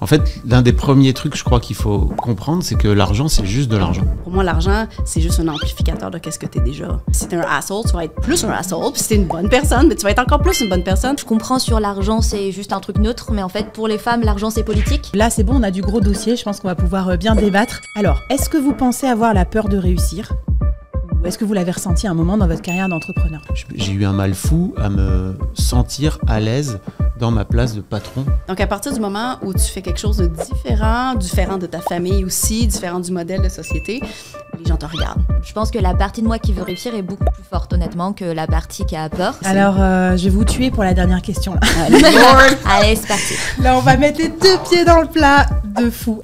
En fait, l'un des premiers trucs, je crois qu'il faut comprendre, c'est que l'argent, c'est juste de l'argent. Pour moi, l'argent, c'est juste un amplificateur de qu'est-ce que t'es déjà. Si t'es un asshole, tu vas être plus un asshole. Puis si t'es une bonne personne, mais tu vas être encore plus une bonne personne. Je comprends sur l'argent, c'est juste un truc neutre, mais en fait, pour les femmes, l'argent, c'est politique. Là, c'est bon, on a du gros dossier, je pense qu'on va pouvoir bien débattre. Alors, est-ce que vous pensez avoir la peur de réussir ? Ou est-ce que vous l'avez ressenti à un moment dans votre carrière d'entrepreneur ? J'ai eu un mal fou à me sentir à l'aise dans ma place de patron. Donc, à partir du moment où tu fais quelque chose de différent de ta famille aussi, différent du modèle de société, les gens te regardent. Je pense que la partie de moi qui veut réussir est beaucoup plus forte, honnêtement, que la partie qui a peur. Alors, je vais vous tuer pour la dernière question, là. Allez, c'est parti. Là, on va mettre les 2 pieds dans le plat de fou.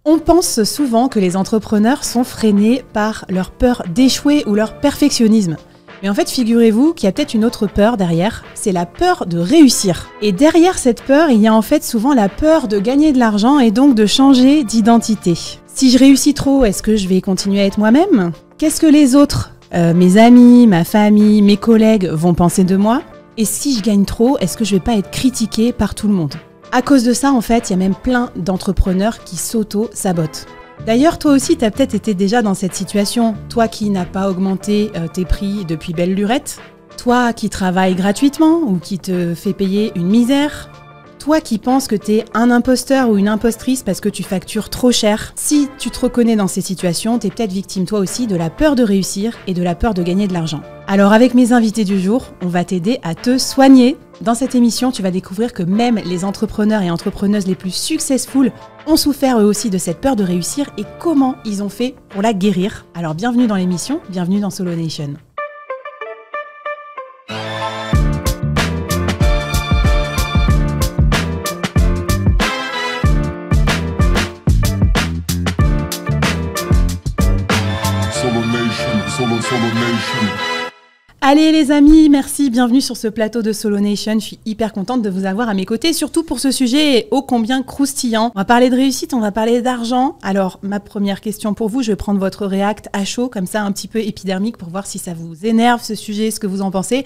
On pense souvent que les entrepreneurs sont freinés par leur peur d'échouer ou leur perfectionnisme. Mais en fait, figurez-vous qu'il y a peut-être une autre peur derrière, c'est la peur de réussir. Et derrière cette peur, il y a en fait souvent la peur de gagner de l'argent et donc de changer d'identité. Si je réussis trop, est-ce que je vais continuer à être moi-même ? Qu'est-ce que les autres, mes amis, ma famille, mes collègues vont penser de moi ? Et si je gagne trop, est-ce que je vais pas être critiquée par tout le monde ? À cause de ça, en fait, il y a même plein d'entrepreneurs qui s'auto-sabotent. D'ailleurs, toi aussi, tu as peut-être été déjà dans cette situation. Toi qui n'as pas augmenté tes prix depuis belle lurette. Toi qui travailles gratuitement ou qui te fait payer une misère. Toi qui penses que t'es un imposteur ou une impostrice parce que tu factures trop cher. Si tu te reconnais dans ces situations, t'es peut-être victime toi aussi de la peur de réussir et de la peur de gagner de l'argent. Alors avec mes invités du jour, on va t'aider à te soigner. Dans cette émission, tu vas découvrir que même les entrepreneurs et entrepreneuses les plus successful ont souffert eux aussi de cette peur de réussir et comment ils ont fait pour la guérir. Alors bienvenue dans l'émission, bienvenue dans Solo Nation. Solo Nation. Allez les amis, merci, bienvenue sur ce plateau de Solo Nation. Je suis hyper contente de vous avoir à mes côtés, surtout pour ce sujet ô combien croustillant. On va parler de réussite, on va parler d'argent. Alors, ma première question pour vous, je vais prendre votre réact à chaud, comme ça un petit peu épidermique, pour voir si ça vous énerve ce sujet, ce que vous en pensez.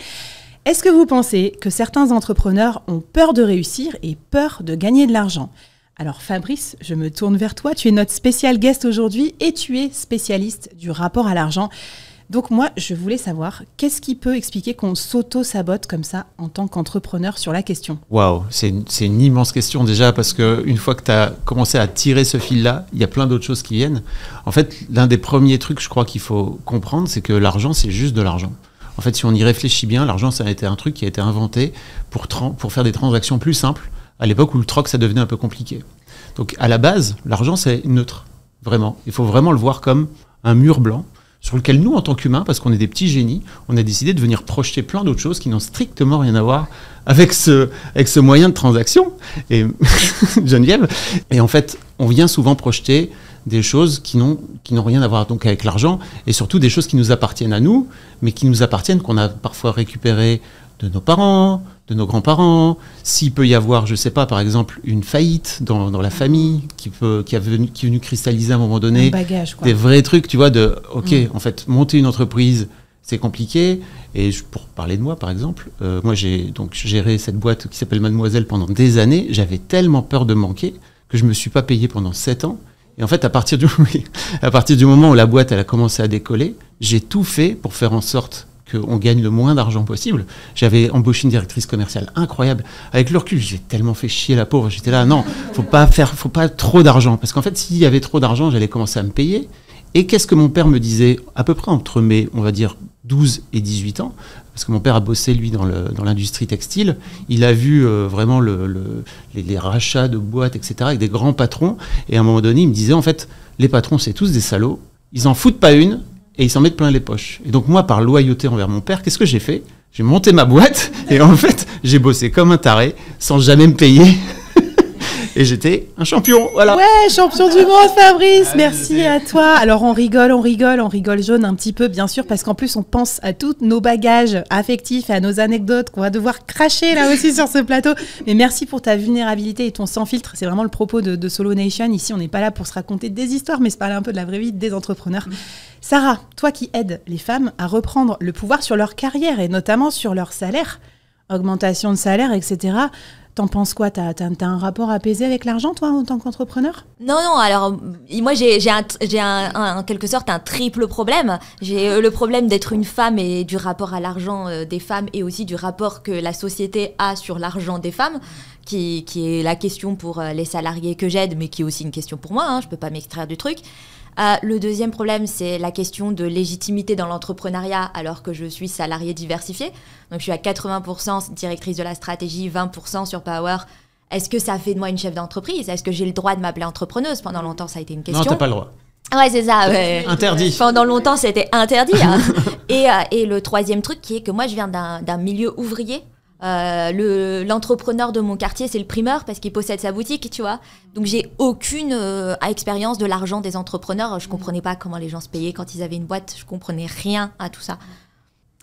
Est-ce que vous pensez que certains entrepreneurs ont peur de réussir et peur de gagner de l'argent ? Alors Fabrice, je me tourne vers toi, tu es notre spécial guest aujourd'hui et tu es spécialiste du rapport à l'argent. Donc moi, je voulais savoir, qu'est-ce qui peut expliquer qu'on s'auto-sabote comme ça en tant qu'entrepreneur sur la question ? Waouh, c'est une immense question déjà, parce qu'une fois que tu as commencé à tirer ce fil-là, il y a plein d'autres choses qui viennent. En fait, l'un des premiers trucs, je crois qu'il faut comprendre, c'est que l'argent, c'est juste de l'argent. En fait, si on y réfléchit bien, l'argent, ça a été un truc qui a été inventé pour faire des transactions plus simples, à l'époque où le troc, ça devenait un peu compliqué. Donc à la base, l'argent, c'est neutre, vraiment. Il faut vraiment le voir comme un mur blanc sur lequel nous, en tant qu'humains, parce qu'on est des petits génies, on a décidé de venir projeter plein d'autres choses qui n'ont strictement rien à voir avec ce moyen de transaction, et Geneviève. Et en fait, on vient souvent projeter des choses qui n'ont rien à voir donc avec l'argent, et surtout des choses qui nous appartiennent à nous, mais qui nous appartiennent, qu'on a parfois récupérées de nos parents, de nos grands-parents. S'il peut y avoir, je ne sais pas, par exemple, une faillite dans la famille qui est venue cristalliser à un moment donné bagage, quoi. Des vrais trucs, tu vois, en fait, monter une entreprise, c'est compliqué. Et pour parler de moi, par exemple, moi, j'ai donc géré cette boîte qui s'appelle Mademoiselle pendant des années. J'avais tellement peur de manquer que je ne me suis pas payé pendant 7 ans. Et en fait, à partir du moment où la boîte elle a commencé à décoller, j'ai tout fait pour faire en sorte qu'on gagne le moins d'argent possible. J'avais embauché une directrice commerciale incroyable. Avec le recul, j'ai tellement fait chier la pauvre. J'étais là, non, faut pas trop d'argent. Parce qu'en fait, s'il y avait trop d'argent, j'allais commencer à me payer. Et qu'est-ce que mon père me disait à peu près entre mes, on va dire, 12 et 18 ans, parce que mon père a bossé, lui, dans l'industrie textile. Il a vu vraiment les rachats de boîtes, etc., avec des grands patrons. Et à un moment donné, il me disait, en fait, les patrons, c'est tous des salauds. Ils en foutent pas une. Et ils s'en mettent plein les poches. Et donc moi, par loyauté envers mon père, qu'est-ce que j'ai fait ? J'ai monté ma boîte et en fait, j'ai bossé comme un taré, sans jamais me payer. Et j'étais un champion, voilà. Ouais, champion du monde, Fabrice, merci à toi. Alors on rigole jaune un petit peu, bien sûr, parce qu'en plus on pense à tous nos bagages affectifs et à nos anecdotes qu'on va devoir cracher là aussi sur ce plateau. Mais merci pour ta vulnérabilité et ton sans filtre. C'est vraiment le propos de Solo Nation. Ici, on n'est pas là pour se raconter des histoires, mais se parler un peu de la vraie vie des entrepreneurs. Sarah, toi qui aides les femmes à reprendre le pouvoir sur leur carrière et notamment sur leur salaire, augmentation de salaire, etc. T'en penses quoi? T'as un rapport apaisé avec l'argent, toi, en tant qu'entrepreneur? Non, alors moi j'ai en quelque sorte un triple problème. J'ai le problème d'être une femme et du rapport à l'argent des femmes, et aussi du rapport que la société a sur l'argent des femmes, qui est la question pour les salariés que j'aide, mais qui est aussi une question pour moi, hein, je peux pas m'extraire du truc. Le deuxième problème, c'est la question de légitimité dans l'entrepreneuriat, alors que je suis salariée diversifiée. Donc je suis à 80% directrice de la stratégie, 20% sur Power. Est-ce que ça fait de moi une chef d'entreprise? Est-ce que j'ai le droit de m'appeler entrepreneuse? Pendant longtemps, ça a été une question. Non, t'as pas le droit. Ouais, c'est ça. Ouais. Interdit. Pendant longtemps, c'était interdit. Hein. Et le troisième truc, qui est que moi, je viens d'un milieu ouvrier. L'entrepreneur de mon quartier, c'est le primeur, parce qu'il possède sa boutique, tu vois. Donc j'ai aucune expérience de l'argent des entrepreneurs. Je comprenais pas comment les gens se payaient quand ils avaient une boîte. Je comprenais rien à tout ça.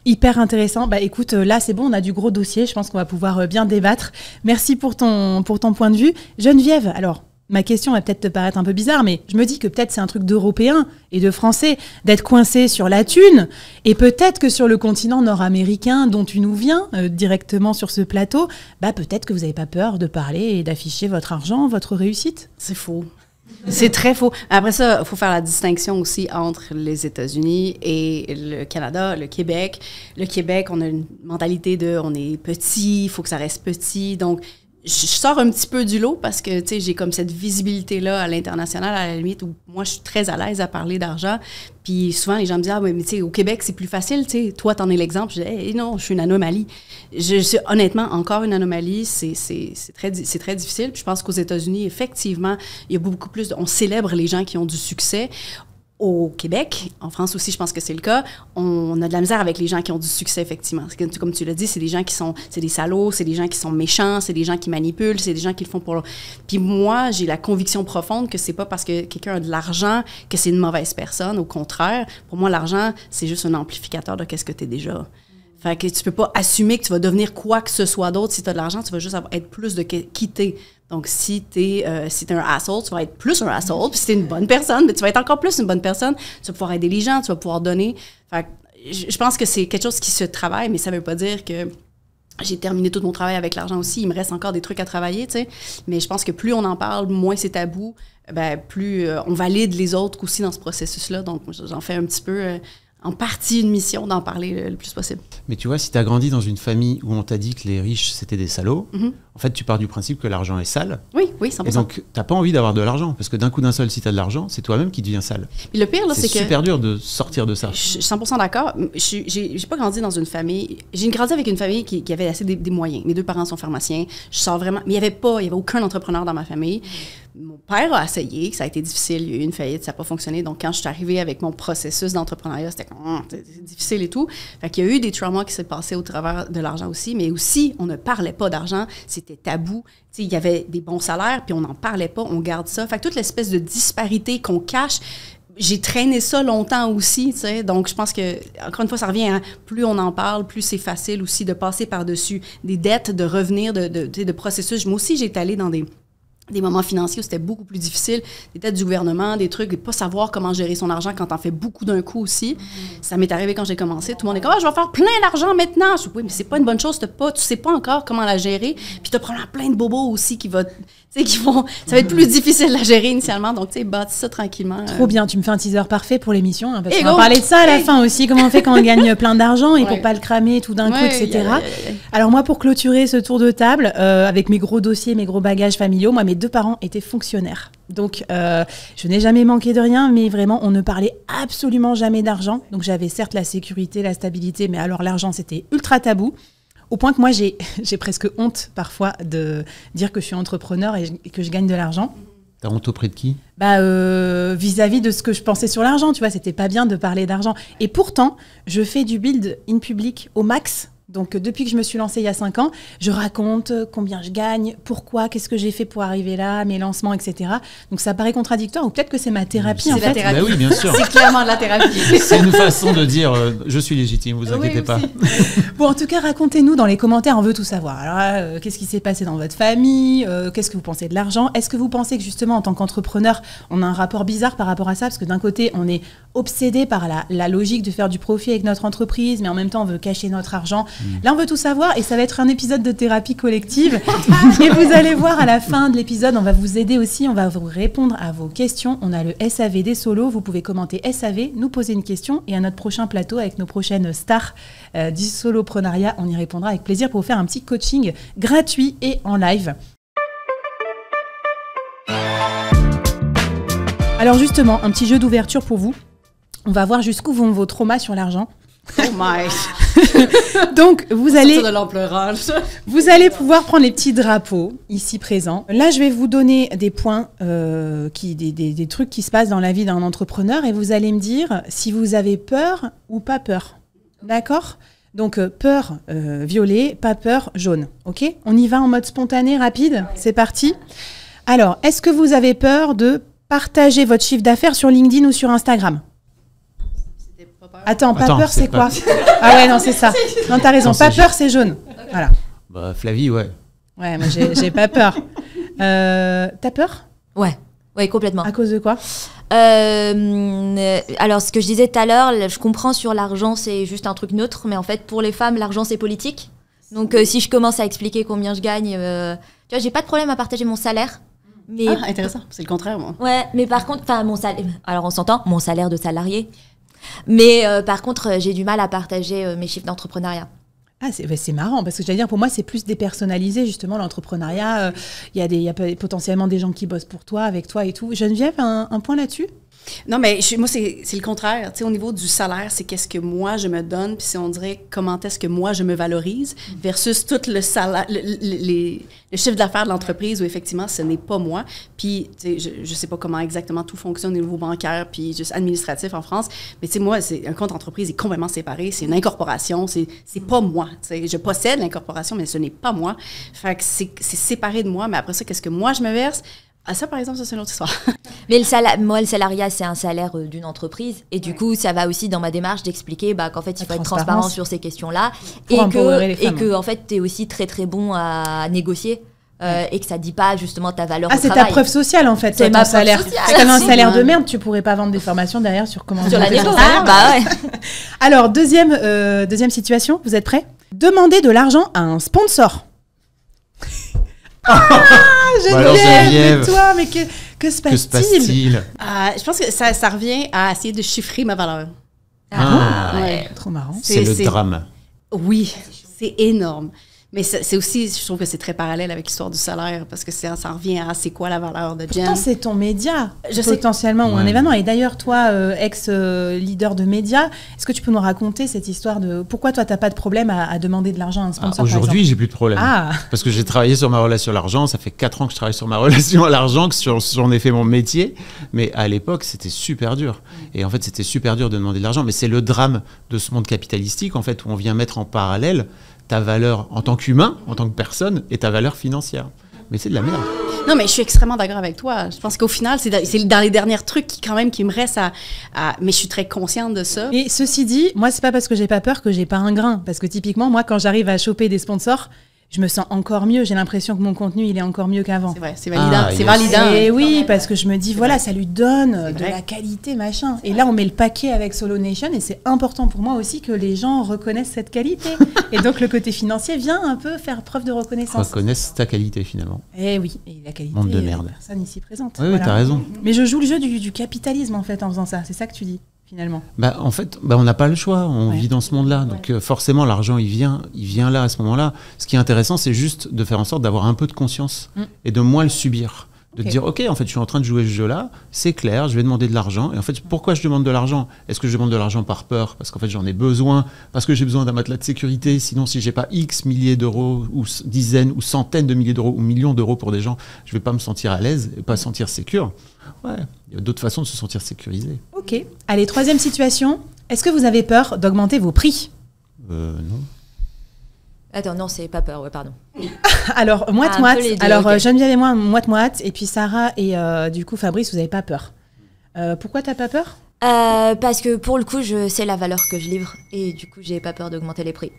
Hyper intéressant. Bah écoute, là c'est bon, on a du gros dossier. Je pense qu'on va pouvoir bien débattre. Merci pour ton point de vue. Geneviève, alors ma question va peut-être te paraître un peu bizarre, mais je me dis que peut-être c'est un truc d'Européens et de Français d'être coincés sur la thune. Et peut-être que sur le continent nord-américain dont tu nous viens, directement sur ce plateau, bah peut-être que vous n'avez pas peur de parler et d'afficher votre argent, votre réussite. C'est faux. C'est très faux. Après ça, il faut faire la distinction aussi entre les États-Unis et le Canada, le Québec. Le Québec, on a une mentalité de on est petit, il faut que ça reste petit. Donc, je sors un petit peu du lot parce que, tu sais, j'ai comme cette visibilité-là à l'international, à la limite, où moi, je suis très à l'aise à parler d'argent. Puis souvent, les gens me disent « Ah, mais tu sais, au Québec, c'est plus facile, tu sais, toi, t'en es l'exemple. » Je dis hey, « non, je suis une anomalie. » Je suis honnêtement encore une anomalie. C'est très difficile. Puis je pense qu'aux États-Unis, effectivement, il y a beaucoup plus on célèbre les gens qui ont du succès. Au Québec, en France aussi, je pense que c'est le cas, on a de la misère avec les gens qui ont du succès, effectivement. Comme tu l'as dit, c'est des gens c'est des salauds, c'est des gens qui sont méchants, c'est des gens qui manipulent, c'est des gens qui le font pour... Puis moi, j'ai la conviction profonde que c'est pas parce que quelqu'un a de l'argent que c'est une mauvaise personne. Au contraire, pour moi, l'argent, c'est juste un amplificateur de qu'est-ce que tu es déjà. Fait que tu peux pas assumer que tu vas devenir quoi que ce soit d'autre. Si tu as de l'argent, tu vas juste être plus de qui t'es. Donc, si t'es un asshole, tu vas être plus un asshole. Puis si t'es une bonne personne, mais tu vas être encore plus une bonne personne. Tu vas pouvoir aider les gens, tu vas pouvoir donner. Fait que je pense que c'est quelque chose qui se travaille, mais ça veut pas dire que j'ai terminé tout mon travail avec l'argent aussi. Il me reste encore des trucs à travailler, tu sais. Mais je pense que plus on en parle, moins c'est tabou, ben, plus on valide les autres aussi dans ce processus-là. Donc, j'en fais un petit peu... en partie une mission d'en parler le plus possible. Mais tu vois, si tu as grandi dans une famille où on t'a dit que les riches, c'était des salauds, en fait, tu pars du principe que l'argent est sale. Oui, 100%. Et donc, tu n'as pas envie d'avoir de l'argent, parce que d'un coup d'un seul, si tu as de l'argent, c'est toi-même qui deviens sale. Et le pire, là, c'est que... C'est super dur de sortir de ça. Je suis 100% d'accord. J'ai pas grandi dans une famille... J'ai grandi avec une famille qui avait assez des moyens. Mes deux parents sont pharmaciens. Je sors vraiment... Mais il y avait aucun entrepreneur dans ma famille. Mon père a essayé, ça a été difficile, il y a eu une faillite, ça n'a pas fonctionné. Donc, quand je suis arrivée avec mon processus d'entrepreneuriat, c'était difficile et tout. Fait qu'il y a eu des traumas qui s'est passé au travers de l'argent aussi, mais aussi, on ne parlait pas d'argent, c'était tabou. T'sais, il y avait des bons salaires, puis on n'en parlait pas, on garde ça. Fait que toute l'espèce de disparité qu'on cache, j'ai traîné ça longtemps aussi, tu sais. Donc, je pense que, encore une fois, ça revient, hein, plus on en parle, plus c'est facile aussi de passer par-dessus des dettes, de revenir de processus. Moi aussi, j'ai été allée dans des moments financiers où c'était beaucoup plus difficile, des dettes du gouvernement, des trucs, de pas savoir comment gérer son argent quand t'en fais beaucoup d'un coup aussi. Ça m'est arrivé quand j'ai commencé. Tout le monde est comme « Ah, je vais faire plein d'argent maintenant! » Je dis « Oui, mais c'est pas une bonne chose, tu sais pas encore comment la gérer. Puis t'as probablement plein de bobos aussi qui vont... Ça va être plus difficile à gérer initialement. Donc, tu sais, bâtis ça tranquillement. Trop bien, tu me fais un teaser parfait pour l'émission. Hein, parce qu'on va parler de ça à la fin aussi. Comment on fait quand on gagne plein d'argent et pour pas le cramer tout d'un coup, etc. Alors moi, pour clôturer ce tour de table, avec mes gros dossiers, mes gros bagages familiaux, moi, mes deux parents étaient fonctionnaires. Donc, je n'ai jamais manqué de rien, mais vraiment, on ne parlait absolument jamais d'argent. Donc, j'avais certes la sécurité, la stabilité, mais alors l'argent, c'était ultra tabou. Au point que moi, j'ai presque honte parfois de dire que je suis entrepreneur et que je gagne de l'argent. T'as honte auprès de qui ? Vis-à-vis de ce que je pensais sur l'argent, tu vois, c'était pas bien de parler d'argent. Et pourtant, je fais du build in public au max. Donc, depuis que je me suis lancée il y a 5 ans, je raconte combien je gagne, pourquoi, qu'est-ce que j'ai fait pour arriver là, mes lancements, etc. Donc, ça paraît contradictoire, ou peut-être que c'est ma thérapie, en fait. C'est la thérapie. Bah oui, bien sûr. C'est clairement de la thérapie. C'est une façon de dire je suis légitime, vous inquiétez pas. Bon, en tout cas, racontez-nous dans les commentaires, on veut tout savoir. Alors, qu'est-ce qui s'est passé dans votre famille ? Qu'est-ce que vous pensez de l'argent ? Est-ce que vous pensez que, justement, en tant qu'entrepreneur, on a un rapport bizarre par rapport à ça ? Parce que d'un côté, on est obsédé par la logique de faire du profit avec notre entreprise, mais en même temps, on veut cacher notre argent. Là, on veut tout savoir et ça va être un épisode de thérapie collective. Et vous allez voir à la fin de l'épisode, on va vous aider aussi, on va vous répondre à vos questions. On a le SAV des solos, vous pouvez commenter SAV, nous poser une question et à notre prochain plateau avec nos prochaines stars du soloprenariat, on y répondra avec plaisir pour vous faire un petit coaching gratuit et en live. Alors justement, un petit jeu d'ouverture pour vous. On va voir jusqu'où vont vos traumas sur l'argent. Oh my! Donc, vous allez de pouvoir prendre les petits drapeaux ici présents. Là, je vais vous donner des points, des trucs qui se passent dans la vie d'un entrepreneur et vous allez me dire si vous avez peur ou pas peur. D'accord ? Donc, peur violet, pas peur jaune. OK ? On y va en mode spontané, rapide ? C'est parti. Alors, est-ce que vous avez peur de partager votre chiffre d'affaires sur LinkedIn ou sur Instagram ? Attends, pas peur, c'est quoi ? Ah ouais, non, c'est ça. Non, t'as raison. Pas peur, c'est jaune. Voilà. Bah, Flavie, ouais. Ouais, moi, j'ai pas peur. T'as peur ? Ouais, complètement. À cause de quoi ? Alors, ce que je disais tout à l'heure, je comprends sur l'argent, c'est juste un truc neutre, mais en fait, pour les femmes, l'argent, c'est politique. Donc, si je commence à expliquer combien je gagne, tu vois, j'ai pas de problème à partager mon salaire. Mais... Ah, intéressant. C'est le contraire, moi. Ouais, mais par contre, mon salaire... Alors, on s'entend, mon salaire de salarié. Mais par contre, j'ai du mal à partager mes chiffres d'entrepreneuriat. Ah, c'est marrant, parce que j'allais dire, pour moi, c'est plus dépersonnalisé, justement, l'entrepreneuriat. Il y a potentiellement des gens qui bossent pour toi, avec toi et tout. Geneviève, un point là-dessus ? Non, mais moi, c'est le contraire. Tu sais, au niveau du salaire, c'est qu'est-ce que moi, je me donne, puis si on dirait comment est-ce que moi, je me valorise, versus tout le salaire, le chiffre d'affaires de l'entreprise où, effectivement, ce n'est pas moi. Puis, tu sais, je sais pas comment exactement tout fonctionne au niveau bancaire, puis juste administratif en France, mais tu sais, moi, un compte entreprise est complètement séparé. C'est une incorporation, c'est pas moi. Tu sais, je possède l'incorporation, mais ce n'est pas moi. Fait que c'est séparé de moi, mais après ça, qu'est-ce que moi, je me verse? Ah, ça, par exemple, ça, c'est une autre histoire. Mais le salariat, c'est un salaire d'une entreprise. Et du coup, ça va aussi dans ma démarche d'expliquer qu'en fait, il faut être transparent sur ces questions-là. Et que, en fait, tu es aussi très, très bon à négocier. Et que ça ne dit pas justement ta valeur au travail. Ah, c'est ta preuve sociale, en fait, c'est ton salaire. Si tu as un salaire de merde, tu ne pourrais pas vendre des formations derrière sur comment... Sur la négo, bah ouais. Alors, deuxième situation, vous êtes prêts ? Demander de l'argent à un sponsor. Geneviève, mais toi, mais que se passe-t-il ? Je pense que ça revient à essayer de chiffrer ma valeur. Ouais. Trop marrant. C'est le drame. Oui, c'est énorme. Mais c'est aussi, je trouve que c'est très parallèle avec l'histoire du salaire, parce que ça revient à c'est quoi la valeur de Jen. Pourtant, c'est ton média, potentiellement, ou un événement. Et d'ailleurs, toi, ex-leader de médias, est-ce que tu peux nous raconter cette histoire de pourquoi toi, tu n'as pas de problème à demander de l'argent à un sponsor? Aujourd'hui, j'ai plus de problème. Parce que j'ai travaillé sur ma relation à l'argent. Ça fait 4 ans que je travaille sur ma relation à l'argent, que j'en ai fait mon métier. Mais à l'époque, c'était super dur. Et en fait, c'était super dur de demander de l'argent. Mais c'est le drame de ce monde capitalistique, en fait, où on vient mettre en parallèle ta valeur en tant qu'humain, en tant que personne, et ta valeur financière. Mais c'est de la merde. Non, mais je suis extrêmement d'accord avec toi. Je pense qu'au final, c'est dans les derniers trucs qui me restent mais je suis très consciente de ça. Et ceci dit, moi, c'est pas parce que j'ai pas peur que j'ai pas un grain. Parce que typiquement, moi, quand j'arrive à choper des sponsors, je me sens encore mieux. J'ai l'impression que mon contenu, il est encore mieux qu'avant. C'est vrai, c'est validant. C'est validant. Et oui, parce que je me dis, voilà, ça lui donne de la qualité, machin. Et là, on met le paquet avec Solo Nation et c'est important pour moi aussi que les gens reconnaissent cette qualité. Et donc, le côté financier vient un peu faire preuve de reconnaissance. Reconnaissent ta qualité, finalement. Eh oui, et la qualité, monde de merde. Personne ici présente. Oui, voilà. T'as raison. Mais je joue le jeu du capitalisme, en fait, en faisant ça. C'est ça que tu dis, finalement. En fait, on n'a pas le choix. On vit dans ce monde-là. Donc, forcément, l'argent, il vient là, à ce moment-là. Ce qui est intéressant, c'est juste de faire en sorte d'avoir un peu de conscience et de moins le subir. De te dire, OK, en fait, je suis en train de jouer ce jeu-là, c'est clair, je vais demander de l'argent. Et en fait, pourquoi je demande de l'argent ? Est-ce que je demande de l'argent par peur ? Parce qu'en fait, j'en ai besoin, parce que j'ai besoin d'un matelas de sécurité. Sinon, si j'ai pas X milliers d'euros, ou dizaines, ou centaines de milliers d'euros, ou millions d'euros pour des gens, je vais pas me sentir à l'aise et pas sentir sécure. Ouais, il y a d'autres façons de se sentir sécurisé. OK. Allez, troisième situation. Est-ce que vous avez peur d'augmenter vos prix ? Non. Attends, non, c'est pas peur, pardon. Alors, moite-moite. Alors, okay. Geneviève et moi, moite-moite. Et puis Sarah et du coup Fabrice, vous n'avez pas peur. Pourquoi t'as pas peur ? Parce que pour le coup, je sais la valeur que je livre. Et du coup, j'ai pas peur d'augmenter les prix.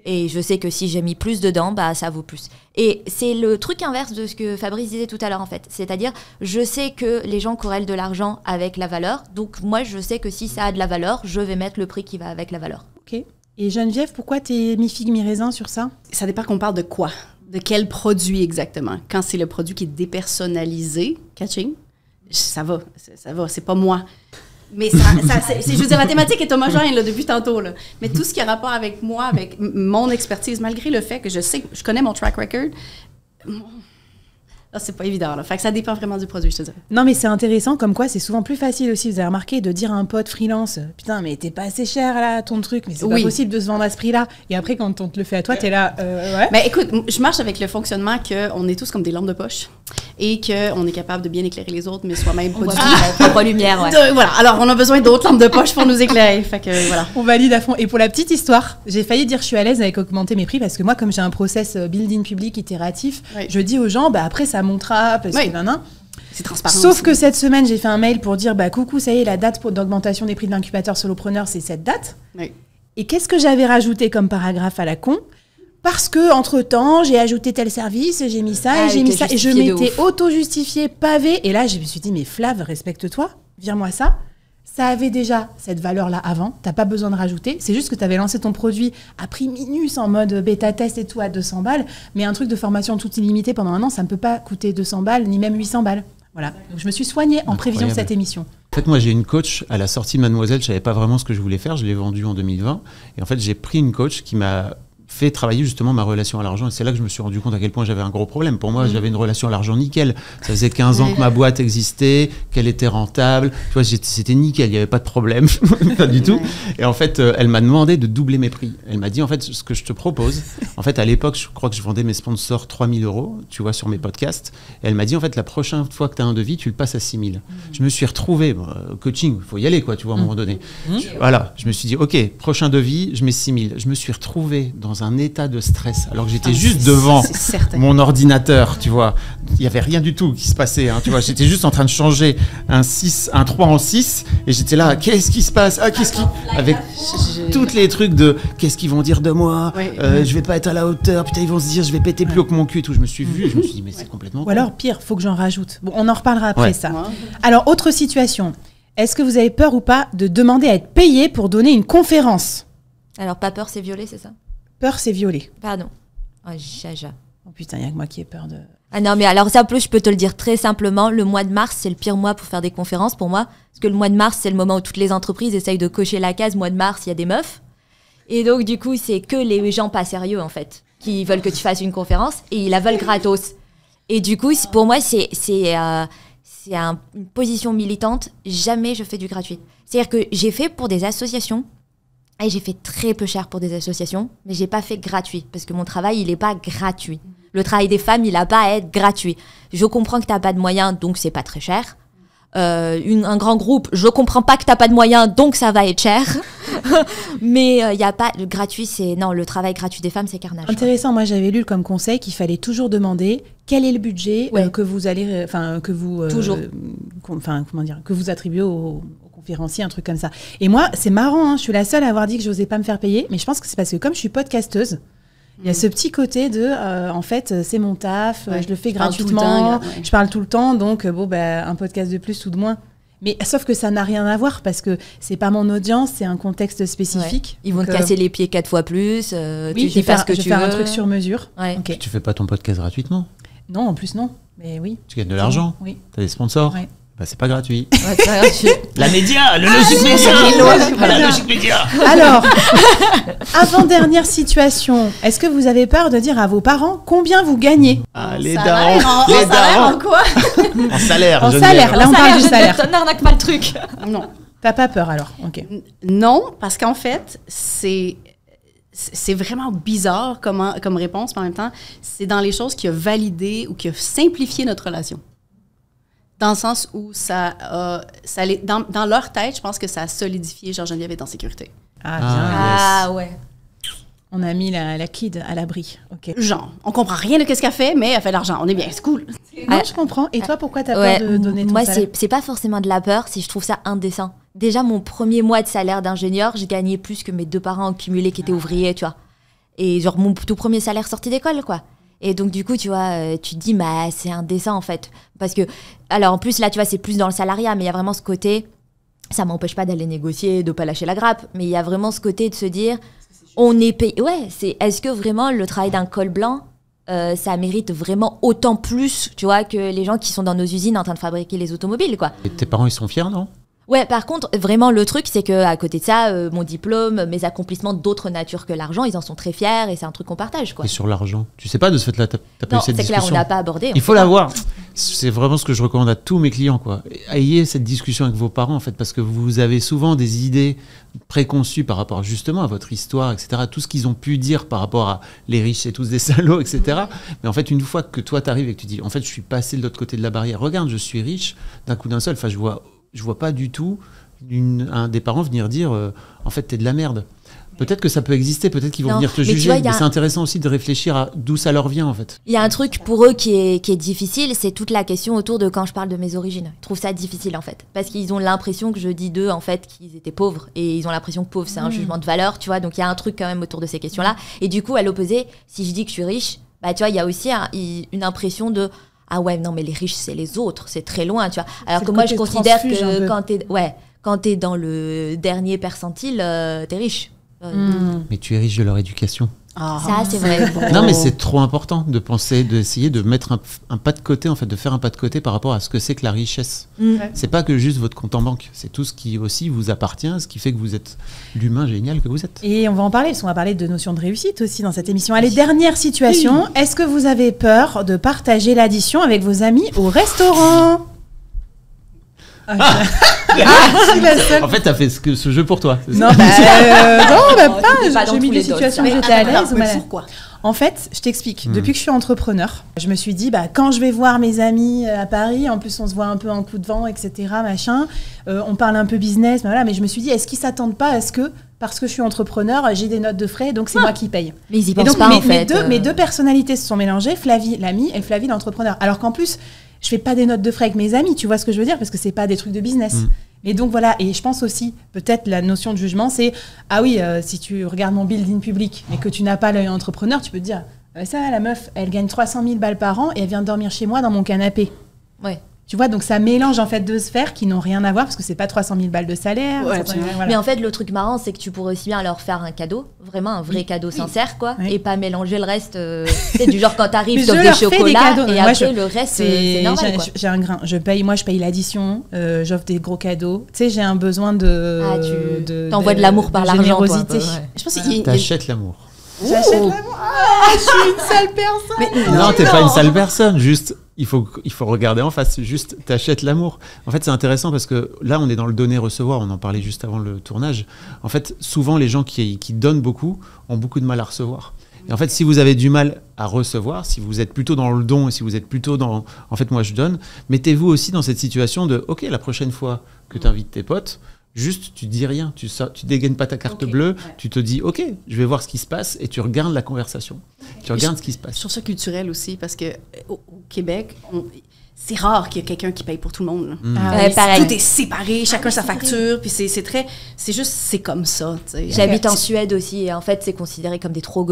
Et je sais que si j'ai mis plus dedans, ça vaut plus. Et c'est le truc inverse de ce que Fabrice disait tout à l'heure, en fait. C'est-à-dire, je sais que les gens corrèlent de l'argent avec la valeur. Donc, moi, je sais que si ça a de la valeur, je vais mettre le prix qui va avec la valeur. OK. Et Geneviève, pourquoi t'es mi-figue, mi-raisin sur ça? Ça dépend qu'on parle de quoi. De quel produit exactement. Quand c'est le produit qui est dépersonnalisé, catching, ça va, c'est pas moi. Mais je veux dire, la thématique est homogène là, depuis tantôt. Là. Mais tout ce qui a rapport avec moi, avec mon expertise, malgré le fait que je connais mon track record, là, c'est pas évident. Là. Fait que ça dépend vraiment du produit, je te dirais. Non, mais c'est intéressant, comme quoi c'est souvent plus facile aussi, vous avez remarqué, de dire à un pote freelance, putain, mais t'es pas assez cher là, ton truc, mais c'est pas possible de se vendre à ce prix-là. Et après, quand on te le fait à toi, t'es là, ouais. Mais écoute, je marche avec le fonctionnement qu'on est tous comme des lampes de poche et qu'on est capable de bien éclairer les autres, mais soi-même produit. Propre lumière, ouais. Voilà, alors on a besoin d'autres lampes de poche pour nous éclairer. Fait que voilà. On valide à fond. Et pour la petite histoire, j'ai failli dire je suis à l'aise avec augmenter mes prix parce que moi, comme j'ai un process building public itératif, je dis aux gens, bah après ça montera parce que nanan. C'est transparent. Sauf aussi. que cette semaine, j'ai fait un mail pour dire, bah coucou, ça y est, la date d'augmentation des prix de l'incubateur solopreneur, c'est cette date. Oui. Et qu'est-ce que j'avais rajouté comme paragraphe à la con? Parce que entre-temps, j'ai ajouté tel service, j'ai mis ça, et j'ai mis ça, et je m'étais auto-justifié pavé. Et là, je me suis dit, mais Flav, respecte-toi, vire-moi ça. Ça avait déjà cette valeur-là avant, t'as pas besoin de rajouter. C'est juste que tu avais lancé ton produit à prix minus en mode bêta-test et tout à 200 balles. Mais un truc de formation tout illimité pendant un an, ça ne peut pas coûter 200 balles, ni même 800 balles. Voilà. Donc je me suis soignée en prévision de cette émission. En fait, moi, j'ai une coach à la sortie de Mademoiselle. Je savais pas vraiment ce que je voulais faire. Je l'ai vendue en 2020. Et en fait, j'ai pris une coach qui m'a fait travailler justement ma relation à l'argent. Et c'est là que je me suis rendu compte à quel point j'avais un gros problème. Pour moi, j'avais une relation à l'argent nickel. Ça faisait 15 ans que ma boîte existait, qu'elle était rentable. Tu vois, c'était nickel, il n'y avait pas de problème. Pas du tout. Et en fait, elle m'a demandé de doubler mes prix. Elle m'a dit, en fait, ce que je te propose, en fait, à l'époque, je crois que je vendais mes sponsors 3 000 €, tu vois, sur mes podcasts. Et elle m'a dit, en fait, la prochaine fois que tu as un devis, tu le passes à 6 000. Je me suis retrouvé, coaching, il faut y aller, quoi, tu vois, à un moment donné. Voilà, je me suis dit, OK, prochain devis, je mets 6 000. Je me suis retrouvé dans un état de stress, alors que j'étais juste devant mon ordinateur, tu vois. Il n'y avait rien du tout qui se passait, hein, tu vois. J'étais juste en train de changer un 3 en 6, et j'étais là, qu'est-ce qui se passe? Avec tous les trucs de, qu'est-ce qu'ils vont dire de moi? Je vais pas être à la hauteur, putain, ils vont se dire, je vais péter plus haut que mon cul, tout. Je me suis vu, je me suis dit, mais c'est complètement... Ou alors, pire, faut que j'en rajoute. Bon, on en reparlera après ça. Alors, autre situation. Est-ce que vous avez peur ou pas de demander à être payé pour donner une conférence? Alors, pas peur, c'est violer, c'est ça? Peur, c'est violer. Pardon. Oh, jaja. Oh putain, il n'y a que moi qui ai peur de... Ah non, mais alors ça, en plus, je peux te le dire très simplement, le mois de mars, c'est le pire mois pour faire des conférences pour moi. Parce que le mois de mars, c'est le moment où toutes les entreprises essayent de cocher la case. Mois de mars, il y a des meufs. Et donc, du coup, c'est que les gens pas sérieux, en fait, qui veulent que tu fasses une conférence et ils la veulent gratos. Et du coup, pour moi, c'est une position militante. Jamais je fais du gratuit. C'est-à-dire que j'ai fait pour des associations. Et j'ai fait très peu cher pour des associations, mais j'ai pas fait gratuit, parce que mon travail, il est pas gratuit. Le travail des femmes, il a pas à être gratuit. Je comprends que t'as pas de moyens, donc c'est pas très cher. Un grand groupe, je comprends pas que t'as pas de moyens, donc ça va être cher. Mais il y a pas le gratuit, non, le travail gratuit des femmes, c'est carnage. Intéressant. Moi, j'avais lu comme conseil qu'il fallait toujours demander quel est le budget que vous allez, que vous que vous attribuez au conférencier, un truc comme ça. Et moi, c'est marrant, hein, je suis la seule à avoir dit que j'osais pas me faire payer, mais je pense que c'est parce que comme je suis podcasteuse, il y a ce petit côté de, en fait, c'est mon taf, je le fais gratuitement, je parle tout le temps, donc un podcast de plus ou de moins. Mais sauf que ça n'a rien à voir parce que c'est pas mon audience, c'est un contexte spécifique. Ils vont te casser les pieds 4 fois plus. Oui, tu fais ce que tu veux. Je vais faire un truc sur mesure. Okay. Tu fais pas ton podcast gratuitement? Non, en plus non. Mais oui. Tu gagnes de l'argent? Oui. T'as des sponsors? Oui. Bah, c'est pas gratuit. Ouais, c'est pas gratuit. La média, le logique média. La logique média. Alors, avant-dernière situation, est-ce que vous avez peur de dire à vos parents combien vous gagnez? Les darons. Les darons. En quoi? En salaire. En salaire. Là, on parle du salaire. N'arnaque pas le truc. Non. T'as pas peur alors? Ok. Non, parce qu'en fait, c'est vraiment bizarre comme réponse, mais en même temps, c'est dans les choses qui a validé ou qui a simplifié notre relation. Dans le sens où dans leur tête, je pense que ça a solidifié Geneviève est en sécurité. Ah, bien. Ah, ouais. On a mis la kid à l'abri. Ok. Genre, on comprend rien de ce qu'elle fait, mais elle fait de l'argent. On est bien, c'est cool. Non, je comprends. Et toi, pourquoi t'as peur de donner ton salaire? Moi, c'est pas forcément de la peur, c'est je trouve ça indécent. Déjà, mon premier mois de salaire d'ingénieur, j'ai gagné plus que mes 2 parents cumulés qui étaient ouvriers, tu vois. Et genre, mon tout premier salaire sorti d'école, quoi. Et donc, du coup, tu vois, tu te dis, bah, c'est indécent, en fait. Parce que, alors, en plus, là, tu vois, c'est plus dans le salariat, mais il y a vraiment ce côté, ça m'empêche pas d'aller négocier, de pas lâcher la grappe, mais il y a vraiment ce côté de se dire, On est payé. Ouais, est-ce que vraiment le travail d'un col blanc, ça mérite vraiment autant plus, tu vois, que les gens qui sont dans nos usines en train de fabriquer les automobiles, quoi. Et tes parents, ils sont fiers, non? Ouais, par contre, vraiment, le truc, c'est qu'à côté de ça, mon diplôme, mes accomplissements d'autres natures que l'argent, ils en sont très fiers et c'est un truc qu'on partage, quoi. Et sur l'argent, tu sais pas de ce fait-là, t'as pas eu Non, cette c'est discussion. clair, on l'a pas abordé. Il faut l'avoir. C'est vraiment ce que je recommande à tous mes clients, quoi. Ayez cette discussion avec vos parents, en fait, parce que vous avez souvent des idées préconçues par rapport justement à votre histoire, etc. Tout ce qu'ils ont pu dire par rapport à les riches, c'est tous des salauds, etc. Mais en fait, une fois que toi t'arrives et que tu dis, en fait, je suis passé de l'autre côté de la barrière. Regarde, je suis riche d'un coup d'un seul. Enfin, je vois pas du tout un des parents venir dire, en fait, t'es de la merde. Peut-être que ça peut exister, peut-être qu'ils vont venir te juger, mais c'est intéressant aussi de réfléchir à d'où ça leur vient, en fait. Il y a un truc pour eux qui est difficile, c'est toute la question autour de quand je parle de mes origines. Ils trouvent ça difficile, en fait. Parce qu'ils ont l'impression que je dis d'eux, en fait, qu'ils étaient pauvres. Et ils ont l'impression que pauvre, c'est un jugement de valeur, tu vois. Donc il y a un truc quand même autour de ces questions-là. Et du coup, à l'opposé, si je dis que je suis riche, bah, tu vois, il y a aussi une impression de... Ah ouais, non, mais les riches, c'est les autres, c'est très loin, tu vois. Alors que moi, je considère que quand t'es dans le dernier percentile, t'es riche. Mais tu es riche de leur éducation. Ça, c'est vrai. Non, mais c'est trop important de penser, d'essayer de mettre un pas de côté, en fait, de faire un pas de côté par rapport à ce que c'est que la richesse. C'est pas que juste votre compte en banque, c'est tout ce qui aussi vous appartient, ce qui fait que vous êtes l'humain génial que vous êtes. Et on va en parler, parce qu'on va parler de notion de réussite aussi dans cette émission. Allez, dernière situation. Est-ce que vous avez peur de partager l'addition avec vos amis au restaurant? En fait, t'as fait ce jeu pour toi. Non, pas. J'ai mis des situations où j'étais à l'aise. Pourquoi? En fait, je t'explique. Depuis que je suis entrepreneur, je me suis dit, quand je vais voir mes amis à Paris, en plus on se voit un peu en coup de vent, etc., machin, on parle un peu business, mais je me suis dit, est-ce qu'ils s'attendent pas à ce que, parce que je suis entrepreneur, j'ai des notes de frais, donc c'est moi qui paye. Mais ils y pensent pas, en fait. Mes deux personnalités se sont mélangées, Flavie, l'ami, et Flavie, l'entrepreneur. Alors qu'en plus, je fais pas des notes de frais avec mes amis, tu vois ce que je veux dire, parce que c'est pas des trucs de business. Et donc voilà, et je pense aussi, peut-être la notion de jugement, c'est, ah oui, si tu regardes mon building public, mais que tu n'as pas l'œil entrepreneur, tu peux te dire, ça, la meuf, elle gagne 300 000 balles par an et elle vient dormir chez moi dans mon canapé. Ouais. Tu vois, donc ça mélange en fait deux sphères qui n'ont rien à voir parce que c'est pas 300 000 balles de salaire. Ouais, voilà. Mais en fait, le truc marrant, c'est que tu pourrais aussi bien leur faire un cadeau, vraiment un vrai cadeau sincère, quoi, et pas mélanger le reste. C'est du genre quand t'arrives, t'offres des chocolats et après le reste, c'est normal. J'ai un grain, je paye l'addition, j'offre des gros cadeaux. Tu sais, j'ai un besoin t'envoies de l'amour par l'argent, générosité. Je pense qu'il T'achètes l'amour. J'achète l'amour. Je suis une sale personne. Non, t'es pas une sale personne. Juste, il faut regarder en face. Juste, t'achètes l'amour. En fait, c'est intéressant parce que là, on est dans le donner-recevoir. On en parlait juste avant le tournage. En fait, souvent, les gens qui donnent beaucoup ont beaucoup de mal à recevoir. Et en fait, si vous avez du mal à recevoir, si vous êtes plutôt dans le don et si vous êtes plutôt dans « en fait, moi, je donne », mettez-vous aussi dans cette situation de « ok, la prochaine fois que tu invites tes potes, juste, tu dis rien, tu dégaines pas ta carte bleue, tu te dis, ok, je vais voir ce qui se passe, et tu regardes la conversation. Tu regardes ce qui se passe. Je trouve ça culturel aussi, parce que au Québec, c'est rare qu'il y ait quelqu'un qui paye pour tout le monde. Tout est séparé, chacun sa facture, puis c'est comme ça. J'habite en Suède aussi, et en fait, c'est considéré comme des trop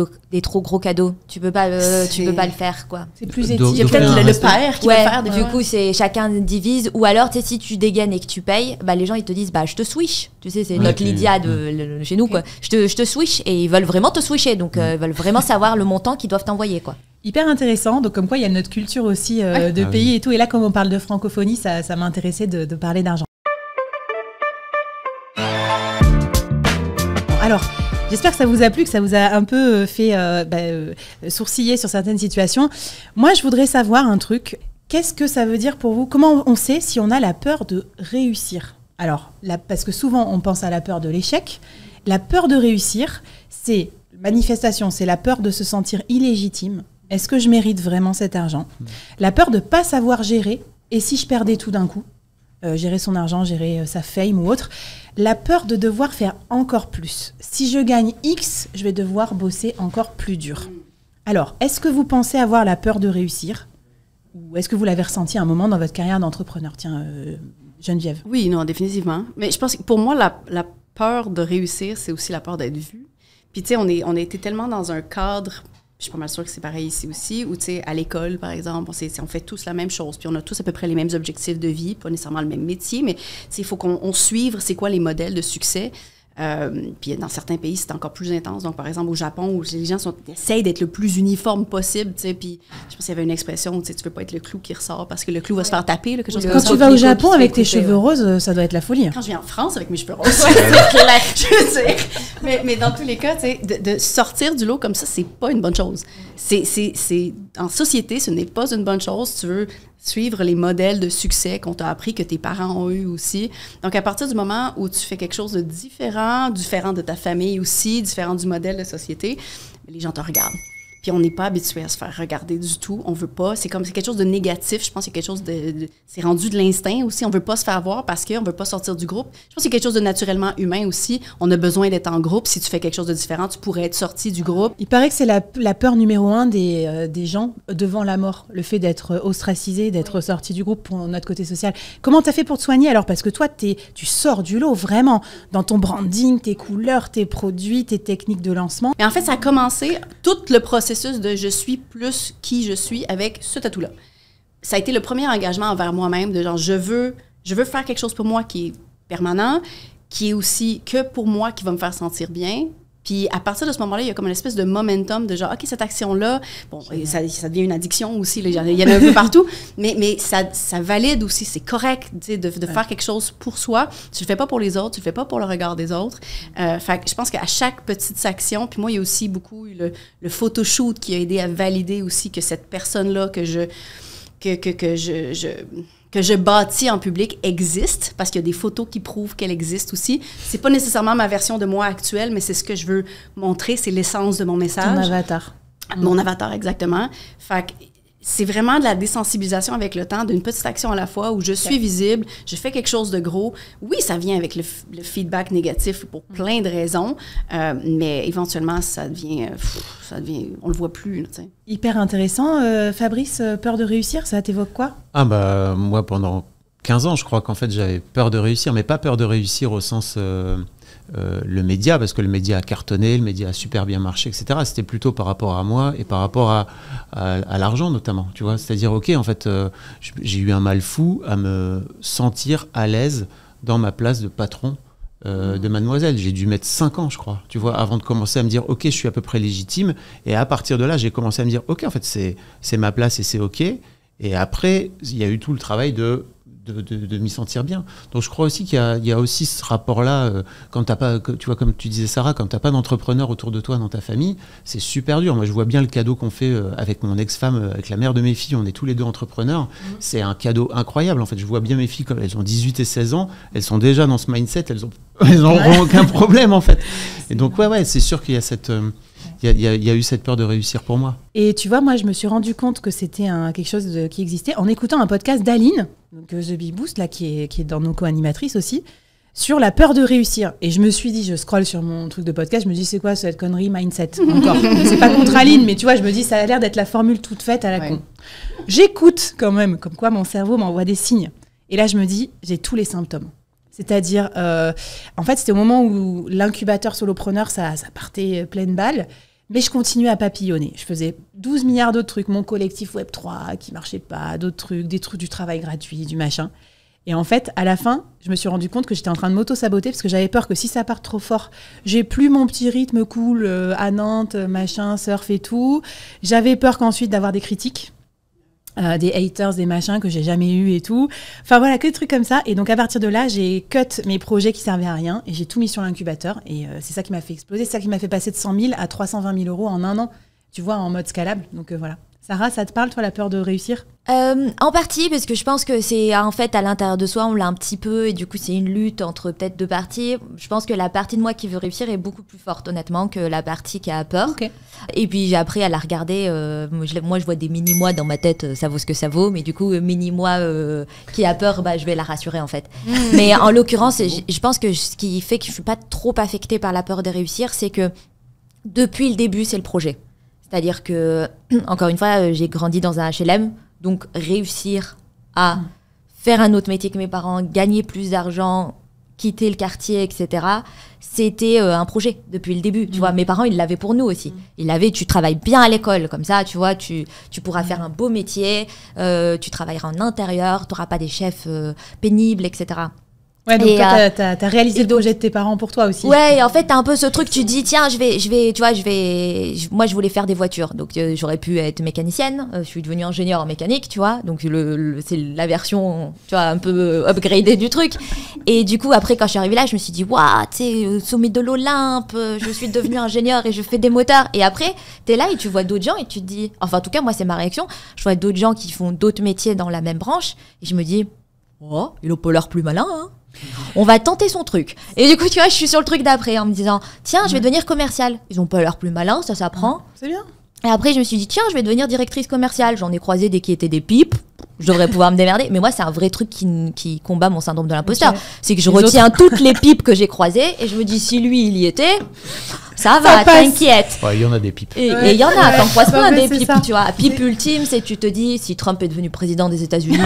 gros cadeaux. Tu peux pas le faire, quoi. C'est plus éthique. Il y a peut-être le père qui va faire des du coup, c'est chacun divise. Ou alors, tu sais, si tu dégaines et que tu payes, les gens, ils te disent, je te switch. Tu sais, c'est notre Lydia de chez nous, quoi. Je te switch, et ils veulent vraiment te switcher. Donc, ils veulent vraiment savoir le montant qu'ils doivent t'envoyer, quoi. Hyper intéressant, donc comme quoi il y a notre culture aussi de pays et tout. Et là, comme on parle de francophonie, ça m'a intéressé de parler d'argent. Alors, j'espère que ça vous a plu, que ça vous a un peu fait sourciller sur certaines situations. Moi, je voudrais savoir un truc. Qu'est-ce que ça veut dire pour vous? Comment on sait si on a la peur de réussir? Alors, parce que souvent, on pense à la peur de l'échec. La peur de réussir, c'est manifestation, c'est la peur de se sentir illégitime. Est-ce que je mérite vraiment cet argent? La peur de ne pas savoir gérer, et si je perdais tout d'un coup, gérer son argent, gérer sa fame ou autre. La peur de devoir faire encore plus. Si je gagne X, je vais devoir bosser encore plus dur. Alors, est-ce que vous pensez avoir la peur de réussir? Ou est-ce que vous l'avez ressenti à un moment dans votre carrière d'entrepreneur? Tiens, Geneviève. Oui, non, définitivement. Mais je pense que pour moi, la peur de réussir, c'est aussi la peur d'être vue. Puis tu sais, on a été tellement dans un cadre... Je suis pas mal sûre que c'est pareil ici aussi, où, tu sais, à l'école, par exemple, on fait tous la même chose, puis on a tous à peu près les mêmes objectifs de vie, pas nécessairement le même métier, mais il faut qu'on suive c'est quoi les modèles de succès. Puis dans certains pays, c'est encore plus intense. Donc, par exemple, au Japon, où les gens essayent d'être le plus uniforme possible, tu sais, puis je pense qu'il y avait une expression, tu sais, tu veux pas être le clou qui ressort parce que le clou va se faire taper, là, quelque chose comme ça. Quand tu vas au Japon avec tes cheveux roses, ça doit être la folie. Quand je viens en France avec mes cheveux roses, c'est clair, je veux dire. Mais dans tous les cas, tu sais, de sortir du lot comme ça, c'est pas une bonne chose. En société, ce n'est pas une bonne chose. Tu veux suivre les modèles de succès qu'on t'a appris, que tes parents ont eu aussi. Donc, à partir du moment où tu fais quelque chose de différent de ta famille aussi, différent du modèle de société, les gens te regardent. Puis on n'est pas habitué à se faire regarder du tout. On veut pas. C'est quelque chose de négatif. Je pense que c'est quelque chose c'est rendu de l'instinct aussi. On veut pas se faire voir parce qu'on veut pas sortir du groupe. Je pense que c'est quelque chose de naturellement humain aussi. On a besoin d'être en groupe. Si tu fais quelque chose de différent, tu pourrais être sorti du groupe. Il paraît que c'est la peur numéro 1 des gens devant la mort. Le fait d'être ostracisé, d'être sorti du groupe pour notre côté social. Comment t'as fait pour te soigner alors? Parce que toi, tu sors du lot vraiment dans ton branding, tes couleurs, tes produits, tes techniques de lancement. Mais en fait, ça a commencé tout le processus de je suis plus qui je suis avec ce tatou-là. Ça a été le premier engagement envers moi-même de genre je veux faire quelque chose pour moi qui est permanent, qui est aussi que pour moi, qui va me faire sentir bien. Puis à partir de ce moment-là, il y a comme une espèce de momentum de genre, OK, cette action-là, bon, ça devient une addiction aussi, là, il y en a un peu partout, mais ça valide aussi, c'est correct de faire quelque chose pour soi. Tu le fais pas pour les autres, tu le fais pas pour le regard des autres. Fait que je pense qu'à chaque petite action, puis moi, il y a aussi beaucoup le photoshoot qui a aidé à valider aussi que cette personne-là que je bâtis en public existe, parce qu'il y a des photos qui prouvent qu'elle existe aussi. C'est pas nécessairement ma version de moi actuelle, mais c'est ce que je veux montrer, c'est l'essence de mon message. Ton avatar. Mon avatar, exactement. Fait que c'est vraiment de la désensibilisation avec le temps, d'une petite action à la fois où je suis visible, je fais quelque chose de gros. Oui, ça vient avec le feedback négatif pour plein de raisons, mais éventuellement, ça devient, on le voit plus. Là, hyper intéressant. Fabrice, peur de réussir, ça t'évoque quoi? Ah bah, moi, pendant 15 ans, je crois qu'en fait, j'avais peur de réussir, mais pas peur de réussir au sens... le média, parce que le média a cartonné, le média a super bien marché, etc. C'était plutôt par rapport à moi et par rapport à l'argent notamment, tu vois. C'est-à-dire, ok, en fait, j'ai eu un mal fou à me sentir à l'aise dans ma place de patron de Mademoiselle. J'ai dû mettre 5 ans, je crois, tu vois, avant de commencer à me dire, ok, je suis à peu près légitime. Et à partir de là, j'ai commencé à me dire, ok, en fait, c'est ma place et c'est ok. Et après, il y a eu tout le travail de m'y sentir bien. Donc je crois aussi qu'il y a aussi ce rapport-là, quand t'as pas, tu vois, comme tu disais Sarah, quand t'as pas d'entrepreneur autour de toi dans ta famille, c'est super dur. Moi je vois bien le cadeau qu'on fait avec mon ex-femme, avec la mère de mes filles, on est tous les deux entrepreneurs, c'est un cadeau incroyable en fait. Je vois bien mes filles, comme elles ont 18 et 16 ans, elles sont déjà dans ce mindset, elles n'auront aucun problème en fait. Et donc ouais, c'est sûr qu'il y a cette... Il y a eu cette peur de réussir pour moi. Et tu vois, moi, je me suis rendu compte que c'était quelque chose qui existait en écoutant un podcast d'Aline, donc The Big Boost, là, qui est dans nos co-animatrices aussi, sur la peur de réussir. Et je me suis dit, je scrolle sur mon truc de podcast, je me dis, c'est quoi cette connerie mindset encore? C'est pas contre Aline, mais tu vois, je me dis, ça a l'air d'être la formule toute faite à la con. J'écoute quand même, comme quoi mon cerveau m'envoie des signes. Et là, je me dis, j'ai tous les symptômes. C'est-à-dire, en fait, c'était au moment où l'incubateur solopreneur, ça partait pleine balle, mais je continuais à papillonner. Je faisais 12 milliards d'autres trucs, mon collectif Web3 qui marchait pas, d'autres trucs, des trucs du travail gratuit, du machin. Et en fait, à la fin, je me suis rendu compte que j'étais en train de m'auto-saboter parce que j'avais peur que si ça part trop fort, j'ai plus mon petit rythme cool à Nantes, machin, surf et tout. J'avais peur qu'ensuite d'avoir des critiques. Des haters, des machins que j'ai jamais eu et tout. Enfin voilà, que des trucs comme ça. Et donc à partir de là, j'ai cut mes projets qui servaient à rien et j'ai tout mis sur l'incubateur. Et c'est ça qui m'a fait exploser. C'est ça qui m'a fait passer de 100 000 à 320 000 euros en un an. Tu vois, en mode scalable. Donc voilà. Sarah, ça te parle, toi, la peur de réussir? En partie, parce que je pense que c'est en fait à l'intérieur de soi, on l'a un petit peu, et du coup c'est une lutte entre peut-être deux parties. Je pense que la partie de moi qui veut réussir est beaucoup plus forte, honnêtement, que la partie qui a peur. Okay. Et puis j'ai appris à la regarder. Moi, je vois des mini-moi dans ma tête, ça vaut ce que ça vaut, mais du coup, mini-moi qui a peur, je vais la rassurer en fait. Mais en l'occurrence, je pense que ce qui fait que je suis pas trop affectée par la peur de réussir, c'est que depuis le début, c'est le projet. C'est-à-dire que, encore une fois, j'ai grandi dans un HLM, donc réussir à faire un autre métier que mes parents, gagner plus d'argent, quitter le quartier, etc., c'était un projet depuis le début. Tu vois, mes parents, ils l'avaient pour nous aussi. Ils l'avaient, tu travailles bien à l'école, comme ça, tu vois, tu pourras faire un beau métier, tu travailleras en intérieur, tu n'auras pas des chefs pénibles, etc. Ouais, donc toi, t'as réalisé le projet de tes parents pour toi aussi. Ouais, et en fait, t'as un peu ce truc, tu dis, tiens, moi, je voulais faire des voitures, donc j'aurais pu être mécanicienne, je suis devenue ingénieure en mécanique, tu vois, donc c'est la version, tu vois, un peu upgradée du truc. Et du coup, après, quand je suis arrivée là, je me suis dit, waouh, tu sais, sommet de l'Olympe, je suis devenue ingénieure et je fais des moteurs. Et après, t'es là et tu vois d'autres gens et tu te dis, enfin, en tout cas, moi, c'est ma réaction, je vois d'autres gens qui font d'autres métiers dans la même branche, et je me dis, oh, il a pas l'air plus malin, hein. On va tenter son truc. Et du coup, tu vois, je suis sur le truc d'après en me disant, tiens, je vais devenir commerciale. Ils ont pas l'air plus malins, ça s'apprend. C'est bien. Et après, je me suis dit, tiens, je vais devenir directrice commerciale. J'en ai croisé des qui étaient des pipes. Je devrais pouvoir me démerder. Mais moi, c'est un vrai truc qui combat mon syndrome de l'imposteur. Okay. C'est que je retiens toutes les pipes que j'ai croisées et je me dis, si lui, il y était, ça va, t'inquiète. Ouais, il y en a des pipes. Et il y en a, t'en croises plein des pipes, tu vois. Pipe ultime, c'est tu te dis, si Trump est devenu président des États-Unis,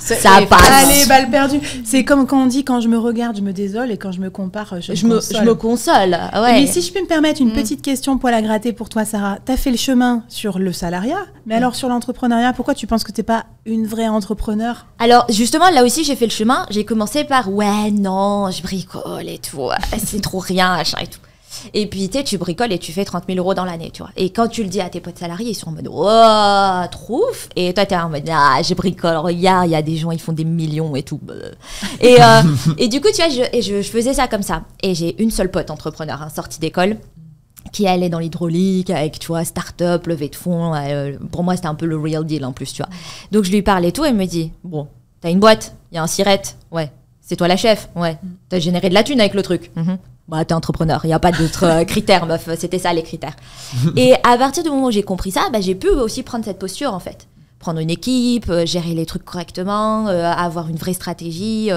ça passe. Allez, balle perdue. C'est comme quand on dit, quand je me regarde, je me désole et quand je me compare, je me console. Ouais. Mais si je peux me permettre une petite question poil à gratter pour toi, Sarah. T'as fait le chemin sur le salariat, mais alors sur l'entrepreneuriat, pourquoi tu penses que t'es pas une vraie entrepreneur? Alors justement, là aussi, j'ai fait le chemin. J'ai commencé par, ouais, non, je bricole et tout. C'est trop rien, machin et tout. Et puis, tu bricoles et tu fais 30 000 € dans l'année, tu vois. Et quand tu le dis à tes potes salariés, ils sont en mode, oh, trouf. Et toi, t'es en mode, ah, je bricole, regarde, il y a des gens, ils font des millions et tout. Et du coup, tu vois, je faisais ça comme ça. Et j'ai une seule pote entrepreneur, hein, sortie d'école, qui allait dans l'hydraulique avec, tu vois, start-up, levée de fonds. Pour moi, c'était un peu le real deal en plus, tu vois. Donc, je lui parle et tout, et elle me dit, bon, t'as une boîte, il y a un sirette, ouais. C'est toi la chef, ouais. T'as généré de la thune avec le truc. Bah, t'es entrepreneur, il n'y a pas d'autres critères, meuf. C'était ça, les critères. Et à partir du moment où j'ai compris ça, bah, j'ai pu aussi prendre cette posture, en fait. Prendre une équipe, gérer les trucs correctement, avoir une vraie stratégie.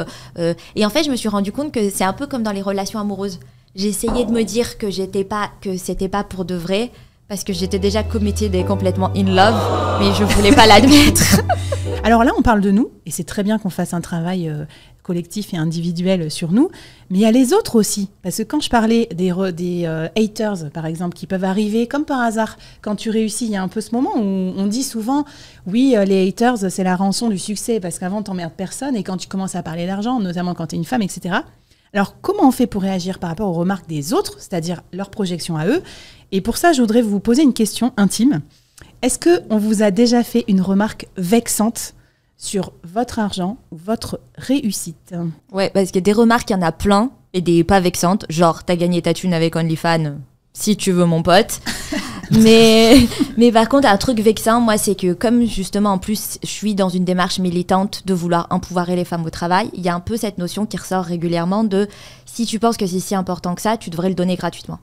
Et en fait, je me suis rendu compte que c'est un peu comme dans les relations amoureuses. J'ai essayé de me dire que c'était pas pour de vrai, parce que j'étais déjà committed et complètement in love, mais je voulais pas l'admettre. Alors là, on parle de nous, et c'est très bien qu'on fasse un travail collectif et individuel sur nous, mais il y a les autres aussi. Parce que quand je parlais des haters, par exemple, qui peuvent arriver comme par hasard, quand tu réussis, il y a un peu ce moment où on dit souvent, oui, les haters, c'est la rançon du succès, parce qu'avant, t'emmerdes personne, et quand tu commences à parler d'argent, notamment quand t'es une femme, etc. Alors, comment on fait pour réagir par rapport aux remarques des autres, c'est-à-dire leurs projections à eux? Et pour ça, je voudrais vous poser une question intime. Est-ce qu'on vous a déjà fait une remarque vexante sur votre argent ou votre réussite? Ouais, parce que des remarques, il y en a plein, et des pas vexantes, genre t'as gagné ta thune avec OnlyFans, si tu veux mon pote. mais par contre, un truc vexant, moi, c'est que comme justement, en plus, je suis dans une démarche militante de vouloir empouvoirer les femmes au travail, il y a un peu cette notion qui ressort régulièrement de si tu penses que c'est si important que ça, tu devrais le donner gratuitement.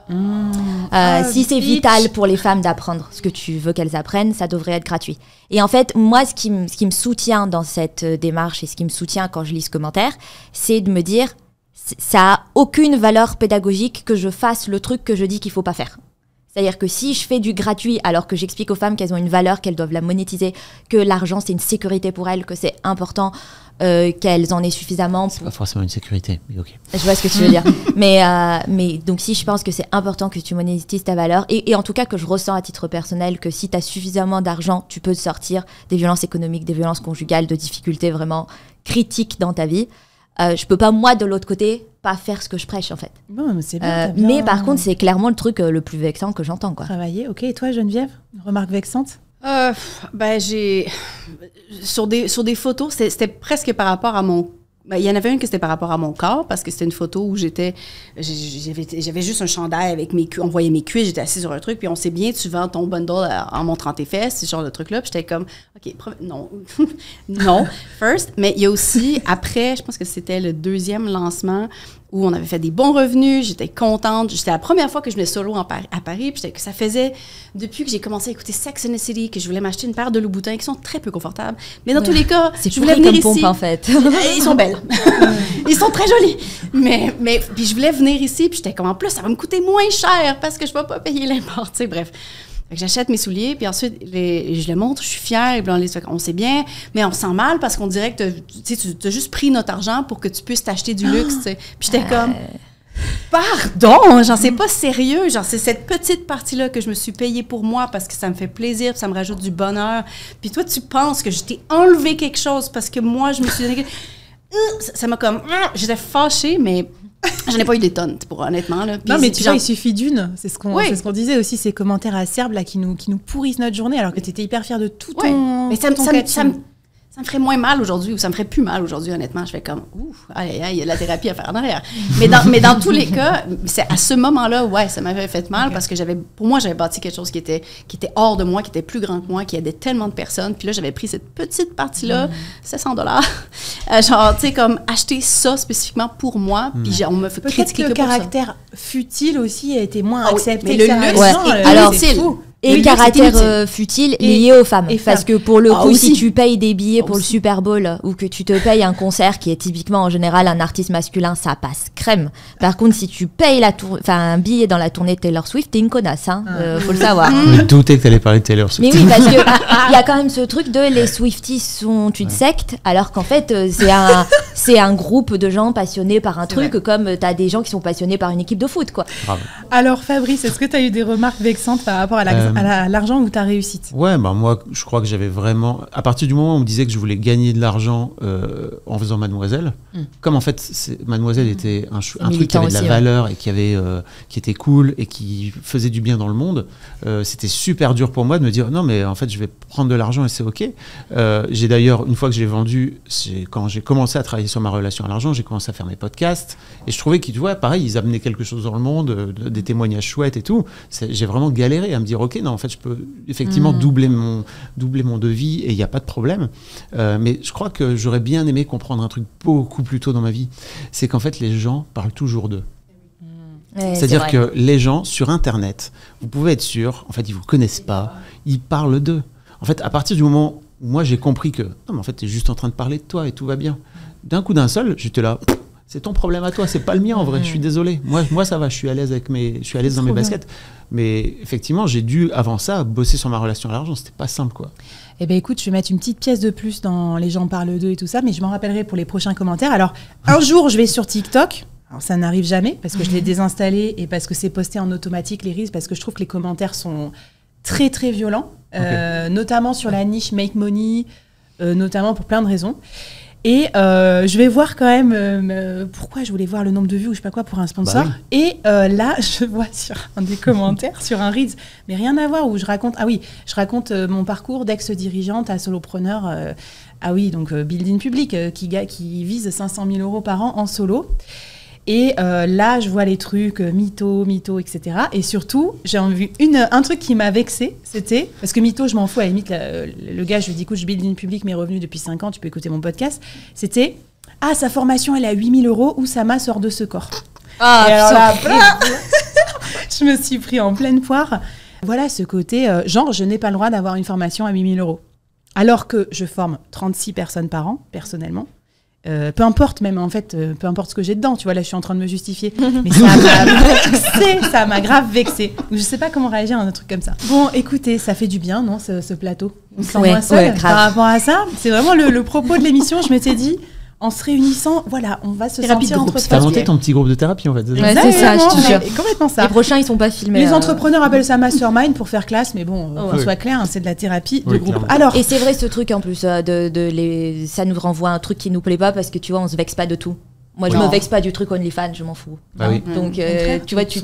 Si c'est vital pour les femmes d'apprendre ce que tu veux qu'elles apprennent, ça devrait être gratuit. Et en fait, moi, ce qui me soutient dans cette démarche et ce qui me soutient quand je lis ce commentaire, c'est de me dire, ça a aucune valeur pédagogique que je fasse le truc que je dis qu'il faut pas faire. C'est-à-dire que si je fais du gratuit alors que j'explique aux femmes qu'elles ont une valeur, qu'elles doivent la monétiser, que l'argent c'est une sécurité pour elles, que c'est important qu'elles en aient suffisamment. C'est pas forcément une sécurité, mais ok. Je vois ce que tu veux dire. mais donc si je pense que c'est important que tu monétises ta valeur, et en tout cas que je ressens à titre personnel que si tu as suffisamment d'argent, tu peux sortir des violences économiques, des violences conjugales, de difficultés vraiment critiques dans ta vie. Je peux pas, moi, de l'autre côté, pas faire ce que je prêche, en fait. Bon, mais c'est bien, mais par contre, c'est clairement le truc le plus vexant que j'entends, quoi. Travailler, ok. Et toi, Geneviève, une remarque vexante? J'ai... Sur des photos, c'était presque par rapport à mon... Il y en avait une que c'était par rapport à mon corps, parce que c'était une photo où j'avais juste un chandail avec mes cuisses, on voyait mes cuisses, j'étais assise sur un truc, puis on sait bien, tu vends ton bundle en montrant tes fesses, ce genre de truc-là, puis j'étais comme, OK, non, non, first. Mais il y a aussi, après, je pense que c'était le 2e lancement, où on avait fait des bons revenus, j'étais contente. C'était la première fois que je venais solo à Paris, puis ça faisait, depuis que j'ai commencé à écouter Sex and the City, que je voulais m'acheter une paire de Louboutins qui sont très peu confortables. Mais dans tous les cas, je voulais venir ici. Pompe, en fait. Ils sont belles. Ils sont très jolis. Mais puis je voulais venir ici, puis j'étais comme, en plus, ça va me coûter moins cher parce que je ne vais pas payer l'import, tu sais, bref. Fait que j'achète mes souliers, puis ensuite, je les montre, je suis fière, et on sait bien, mais on se sent mal parce qu'on dirait que tu as juste pris notre argent pour que tu puisses t'acheter du luxe, tu sais. Puis j'étais comme, pardon, j'en sais pas sérieux, genre c'est cette petite partie-là que je me suis payée pour moi parce que ça me fait plaisir, puis ça me rajoute du bonheur. Puis toi, tu penses que je t'ai enlevé quelque chose parce que moi, je me suis donné... ça m'a comme... J'étais fâchée, mais j'en ai pas eu des tonnes, honnêtement. Là. Non, mais tu vois, il suffit d'une. C'est ce qu'on disait aussi, ces commentaires acerbes là, qui nous pourrissent notre journée, alors que tu étais hyper fière de tout ton... Mais ça me ferait moins mal aujourd'hui, ou ça me ferait plus mal aujourd'hui, honnêtement. Je fais comme, il y a de la thérapie à faire en arrière. Mais dans tous les cas, c'est à ce moment-là, ça m'avait fait mal parce que pour moi, j'avais bâti quelque chose qui était hors de moi, qui était plus grand que moi, qui aidait tellement de personnes. Puis là, j'avais pris cette petite partie-là, $700. Genre, tu sais, comme acheter ça spécifiquement pour moi, puis on me fait critiquer que le caractère futile aussi a été moins accepté. Mais le luxe, alors c'est fou. Et le caractère futile lié aux femmes. Parce que pour le coup, si tu payes des billets pour le Super Bowl ou que tu te payes un concert qui est typiquement en général un artiste masculin, ça passe crème. Par contre, si tu payes un billet dans la tournée de Taylor Swift, t'es une connasse, hein. Faut le savoir. Je doutais que t'allais parler de Taylor Swift. Mais oui, parce que il y a quand même ce truc de les Swifties sont une secte, alors qu'en fait, c'est un groupe de gens passionnés par un truc, comme t'as des gens qui sont passionnés par une équipe de foot, quoi. Bravo. Alors, Fabrice, est-ce que t'as eu des remarques vexantes par rapport à l'argent ou ta réussite? Ouais, moi, je crois que j'avais vraiment... À partir du moment où on me disait que je voulais gagner de l'argent en faisant Mademoiselle, comme en fait, Mademoiselle était un truc qui avait de la valeur et qui était cool et qui faisait du bien dans le monde, c'était super dur pour moi de me dire non, mais en fait, je vais prendre de l'argent et c'est OK. J'ai d'ailleurs, une fois que j'ai vendu, quand j'ai commencé à travailler sur ma relation à l'argent, j'ai commencé à faire mes podcasts et je trouvais qu'ils, pareil, ils amenaient quelque chose dans le monde, des témoignages chouettes et tout. J'ai vraiment galéré à me dire OK, non, en fait, je peux effectivement doubler mon devis et il n'y a pas de problème. Mais je crois que j'aurais bien aimé comprendre un truc beaucoup plus tôt dans ma vie. C'est qu'en fait, les gens parlent toujours d'eux. C'est-à-dire que les gens, sur Internet, vous pouvez être sûr, en fait, ils ne vous connaissent pas, ils parlent d'eux. En fait, à partir du moment où moi, j'ai compris que, non, mais en fait, tu es juste en train de parler de toi et tout va bien. D'un coup d'un seul, j'étais là... C'est ton problème à toi, c'est pas le mien en vrai. Je suis désolé. Moi ça va, je suis à l'aise dans mes baskets. Mais effectivement, j'ai dû avant ça bosser sur ma relation à l'argent. C'était pas simple, quoi. Eh ben écoute, je vais mettre une petite pièce de plus dans les gens parlent d'eux et tout ça, mais je m'en rappellerai pour les prochains commentaires. Alors un jour, je vais sur TikTok. Alors ça n'arrive jamais parce que je l'ai désinstallé et parce que c'est posté en automatique les reels, parce que je trouve que les commentaires sont très très violents, notamment sur la niche Make Money, notamment pour plein de raisons. Et je vais voir quand même pourquoi je voulais voir le nombre de vues ou je sais pas quoi pour un sponsor. Et là, je vois sur un des commentaires, sur un Reels, mais rien à voir, où je raconte mon parcours d'ex-dirigeante à solopreneur. Donc building public qui vise 500 000 € par an en solo. Et là, je vois les trucs mytho, etc. Et surtout, j'ai vu un truc qui m'a vexée, c'était... Parce que mytho, je m'en fous, à la limite, le gars, je lui dis, écoute, je build in public mes revenus depuis 5 ans, tu peux écouter mon podcast. C'était, sa formation, elle est à 8 000 € ou Sama sort de ce corps. Et alors là, je me suis pris en pleine poire. Voilà ce côté, je n'ai pas le droit d'avoir une formation à 8 000 €. Alors que je forme 36 personnes par an, personnellement. Peu importe même en fait, peu importe ce que j'ai dedans, tu vois, là je suis en train de me justifier, mais ça m'a grave vexée. Je sais pas comment réagir à un truc comme ça. Bon, écoutez, ça fait du bien, non, ce plateau. On se sent moins seul par rapport à ça. C'est vraiment le propos de l'émission. Je m'étais dit, en se réunissant, voilà, on va se sentir entre potes. T'as monté ton petit groupe de thérapie en fait. Ouais, c'est ça, je te jure. Complètement ça. Les prochains, ils sont pas filmés. Les entrepreneurs appellent ça mastermind pour faire classe, mais bon, qu'on soit clair, c'est de la thérapie de groupe. Clairement. Alors, et c'est vrai ce truc en plus, ça nous renvoie à un truc qui nous plaît pas parce que tu vois, on se vexe pas de tout. Moi, je me vexe pas du truc OnlyFans, je m'en fous. Bah oui. Donc, tu vois, tu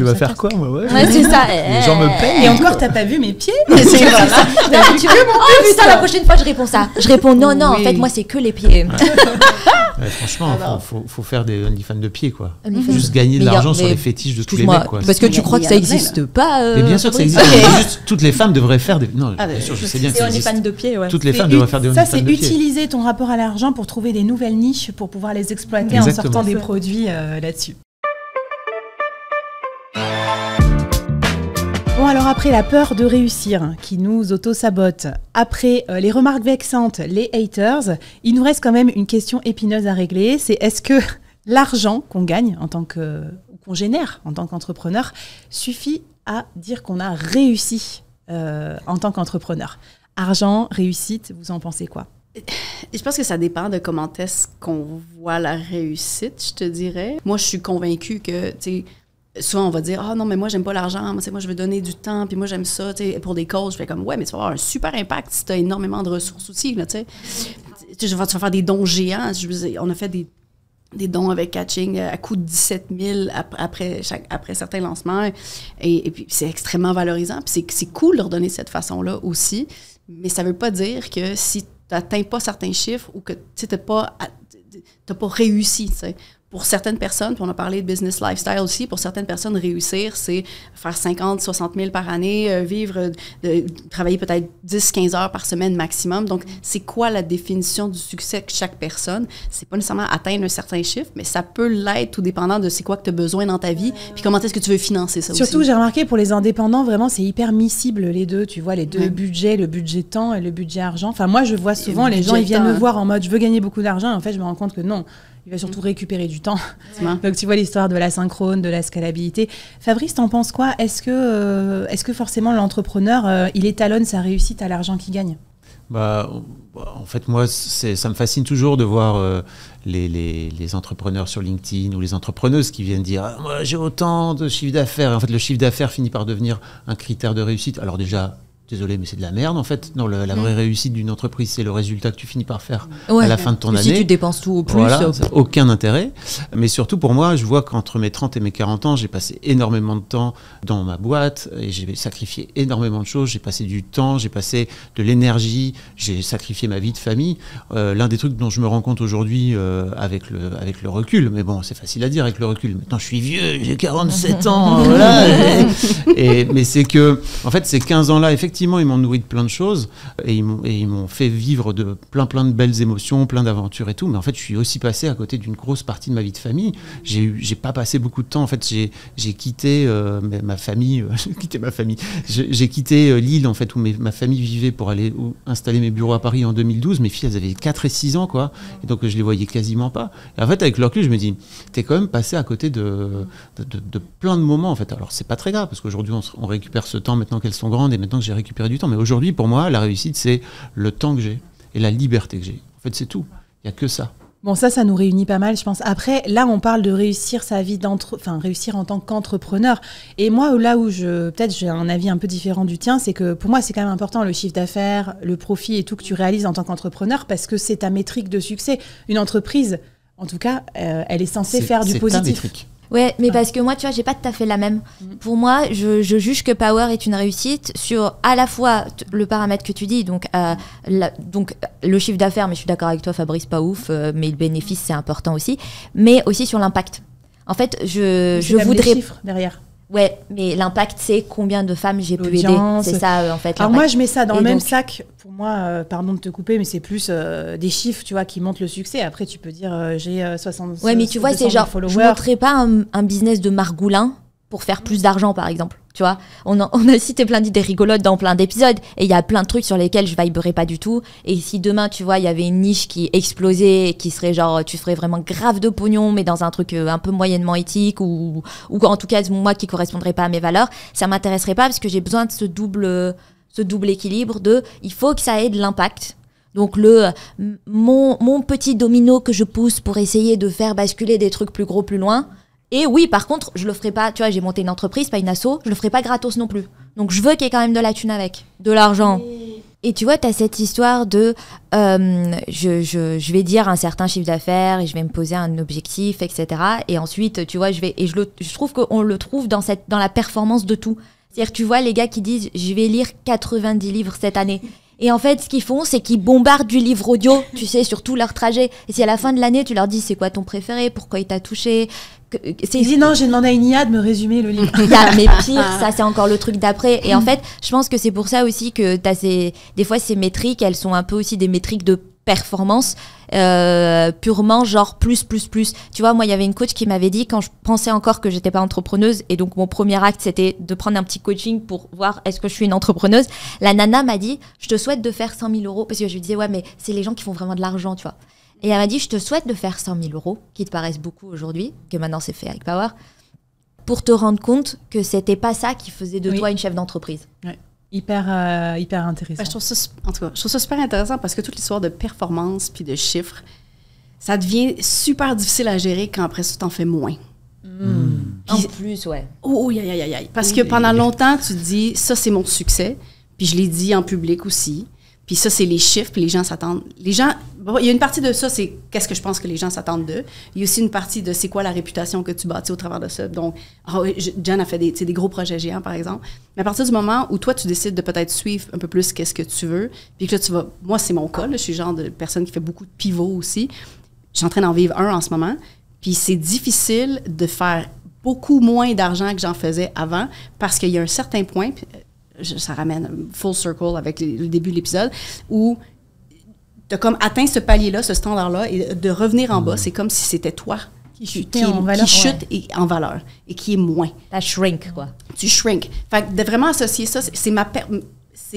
vas faire quoi, moi? Ouais, c'est ça. Les gens me payent. Et encore, t'as pas vu mes pieds? C'est ça. Non, tu vois, putain, la prochaine fois, je réponds ça. Je réponds non, en fait, moi, c'est que les pieds. Franchement, faut faire des OnlyFans de pieds, quoi. Juste gagner de l'argent sur les fétiches de tous les mecs, quoi. Parce que tu crois que ça existe pas. Mais bien sûr que ça existe. Juste, toutes les femmes devraient faire des. Non, bien sûr, je sais bien que ça existe. OnlyFans de pieds, ouais. Toutes les femmes devraient faire des OnlyFans de pieds. Ça, c'est utiliser ton rapport à l'argent pour trouver des nouvelles niches pour pouvoir les exploiter en sortant des produits là-dessus. Bon, alors après la peur de réussir qui nous auto-sabote, après les remarques vexantes, les haters, il nous reste quand même une question épineuse à régler, c'est est-ce que l'argent qu'on gagne qu'on génère en tant qu'entrepreneur suffit à dire qu'on a réussi en tant qu'entrepreneur? Argent, réussite, vous en pensez quoi? Je pense que ça dépend de comment est-ce qu'on voit la réussite, je te dirais. Moi, je suis convaincue que, tu sais, souvent on va dire « Ah non, mais moi, j'aime pas l'argent, moi, je veux donner du temps, puis moi, j'aime ça, tu sais, pour des causes. » Je fais comme « Ouais, mais tu vas avoir un super impact si tu as énormément de ressources aussi, là, tu sais. » tu vas faire des dons géants. On a fait des dons avec Catching à coût de 17 000 après certains lancements. Et puis, c'est extrêmement valorisant. Puis c'est cool de leur donner cette façon-là aussi. Mais ça ne veut pas dire que si tu n'atteins pas certains chiffres ou que tu n'as pas réussi, tu sais. Pour certaines personnes, puis on a parlé de business lifestyle aussi, pour certaines personnes, réussir, c'est faire 50, 60 000 par année, travailler peut-être 10, 15 heures par semaine maximum. Donc, c'est quoi la définition du succès de chaque personne? C'est pas nécessairement atteindre un certain chiffre, mais ça peut l'être tout dépendant de c'est quoi que tu as besoin dans ta vie, puis comment est-ce que tu veux financer ça aussi. Surtout, j'ai remarqué, pour les indépendants, vraiment, c'est hyper miscible, les deux. Tu vois, les deux budgets, le budget temps et le budget argent. Enfin, moi, je vois souvent, les gens, ils viennent me voir en mode, je veux gagner beaucoup d'argent. Et en fait, je me rends compte que non. Il va surtout récupérer du temps. Donc, tu vois l'histoire de la synchrone, de la scalabilité. Fabrice, t'en penses quoi? Est-ce que forcément l'entrepreneur, il étalonne sa réussite à l'argent qu'il gagne? En fait, moi, ça me fascine toujours de voir les entrepreneurs sur LinkedIn ou les entrepreneuses qui viennent dire « Moi, j'ai autant de chiffre d'affaires ». En fait, le chiffre d'affaires finit par devenir un critère de réussite. Alors déjà... Désolé, mais c'est de la merde, en fait. Non, la vraie réussite d'une entreprise, c'est le résultat que tu finis par faire à la fin de ton année. Si tu dépenses tout au plus... Voilà, ça n'a aucun intérêt. Mais surtout, pour moi, je vois qu'entre mes 30 et mes 40 ans, j'ai passé énormément de temps dans ma boîte et j'ai sacrifié énormément de choses. J'ai passé du temps, j'ai passé de l'énergie, j'ai sacrifié ma vie de famille. L'un des trucs dont je me rends compte aujourd'hui avec le recul, mais bon, c'est facile à dire avec le recul. Maintenant, je suis vieux, j'ai 47 ans, voilà. Mais c'est que, en fait, ces 15 ans-là, effectivement, ils m'ont nourri de plein de choses et ils m'ont fait vivre de plein de belles émotions, plein d'aventures et tout. Mais en fait, je suis aussi passé à côté d'une grosse partie de ma vie de famille. J'ai pas passé beaucoup de temps. En fait, j'ai quitté ma famille. J'ai quitté l'île en fait où ma famille vivait pour aller installer mes bureaux à Paris en 2012. Mes filles, elles avaient 4 et 6 ans, quoi. Et donc, je les voyais quasiment pas. Et en fait, avec le recul, je me dis, t'es quand même passé à côté de plein de moments, en fait. Alors, c'est pas très grave parce qu'aujourd'hui, on récupère ce temps maintenant qu'elles sont grandes et maintenant que j'ai récupéré du temps. Mais aujourd'hui, pour moi, la réussite, c'est le temps que j'ai et la liberté que j'ai. En fait, c'est tout. Il n'y a que ça. Bon, ça nous réunit pas mal, je pense. Après, là, on parle de réussir sa vie réussir en tant qu'entrepreneur. Et moi, là où peut-être j'ai un avis un peu différent du tien, c'est que pour moi, c'est quand même important le chiffre d'affaires, le profit et tout que tu réalises en tant qu'entrepreneur parce que c'est ta métrique de succès. Une entreprise, en tout cas, elle est censée faire du positif. Ta métrique. Ouais, mais parce que moi, tu vois, j'ai pas tout à fait la même. Pour moi, je juge que Power est une réussite sur à la fois le paramètre que tu dis, donc le chiffre d'affaires, mais je suis d'accord avec toi, Fabrice, pas ouf, mais le bénéfice, c'est important aussi, mais aussi sur l'impact. En fait, je voudrais... des chiffres derrière. Ouais, mais l'impact, c'est combien de femmes j'ai pu aider. C'est ça, en fait. Alors moi, je mets ça dans le même sac. Pour moi, pardon de te couper, mais c'est plus des chiffres, tu vois, qui montrent le succès. Après, tu peux dire, j'ai 60. Ouais, mais tu vois, c'est genre, je ne montrerai pas un business de margoulin pour faire plus d'argent, par exemple. Tu vois, on a cité plein d'idées rigolotes dans plein d'épisodes et il y a plein de trucs sur lesquels je viberai pas du tout. Et si demain, tu vois, il y avait une niche qui explosait et qui serait genre, tu ferais vraiment grave de pognon, mais dans un truc un peu moyennement éthique ou en tout cas, moi, qui correspondrait pas à mes valeurs, ça m'intéresserait pas parce que j'ai besoin de ce double équilibre il faut que ça ait de l'impact. Donc mon petit domino que je pousse pour essayer de faire basculer des trucs plus gros, plus loin. Et oui, par contre, je le ferai pas, tu vois, j'ai monté une entreprise, pas une asso, je le ferai pas gratos non plus. Donc je veux qu'il y ait quand même de la thune avec, de l'argent. Et tu vois, t'as cette histoire de, je vais dire un certain chiffre d'affaires et je vais me poser un objectif, etc. Et ensuite, tu vois, je trouve qu'on le trouve dans la performance de tout. C'est-à-dire, tu vois, les gars qui disent, je vais lire 90 livres cette année. Et en fait, ce qu'ils font, c'est qu'ils bombardent du livre audio, tu sais, sur tout leur trajet. Et si à la fin de l'année, tu leur dis, c'est quoi ton préféré, pourquoi il t'a touché, il dit non, j'ai demandé à une IA de me résumer le livre. Mais pire, ça c'est encore le truc d'après. Et en fait, je pense que c'est pour ça aussi que t'as des fois ces métriques, elles sont un peu aussi des métriques de performance, purement genre plus. Tu vois, moi il y avait une coach qui m'avait dit quand je pensais encore que j'étais pas entrepreneuse et donc mon premier acte c'était de prendre un petit coaching pour voir est-ce que je suis une entrepreneuse. La nana m'a dit je te souhaite de faire 100 000 euros parce que je lui disais ouais mais c'est les gens qui font vraiment de l'argent, tu vois. Et elle m'a dit, je te souhaite de faire 100 000 euros, qui te paraissent beaucoup aujourd'hui, que maintenant c'est fait avec Power, pour te rendre compte que c'était pas ça qui faisait de toi une chef d'entreprise. Ouais. Hyper intéressant. Je trouve ça super intéressant parce que toute l'histoire de performance puis de chiffres, ça devient super difficile à gérer quand après ça, t'en fais moins. En plus, ouais. Parce que pendant longtemps, tu te dis, ça c'est mon succès, puis je l'ai dit en public aussi. Puis ça, c'est les chiffres, puis les gens s'attendent. Les gens, bon, il y a une partie de ça, c'est qu'est-ce que je pense que les gens s'attendent d'eux. Il y a aussi une partie de c'est quoi la réputation que tu bâtis au travers de ça. Donc, Jen a fait des gros projets géants, par exemple. Mais à partir du moment où toi, tu décides de peut-être suivre un peu plus qu'est-ce que tu veux, puis que là, tu vas... Moi, c'est mon cas, là, je suis le genre de personne qui fait beaucoup de pivots aussi. Je suis en train d'en vivre un en ce moment. Puis c'est difficile de faire beaucoup moins d'argent que j'en faisais avant parce qu'il y a un certain point, puis ça ramène full circle avec le début de l'épisode, où tu as comme atteint ce palier-là, ce standard-là, et de revenir en bas, c'est comme si c'était toi qui chute en valeur et qui est moins. Ça shrink, quoi. Tu shrink. Fait que de vraiment associer ça, c'est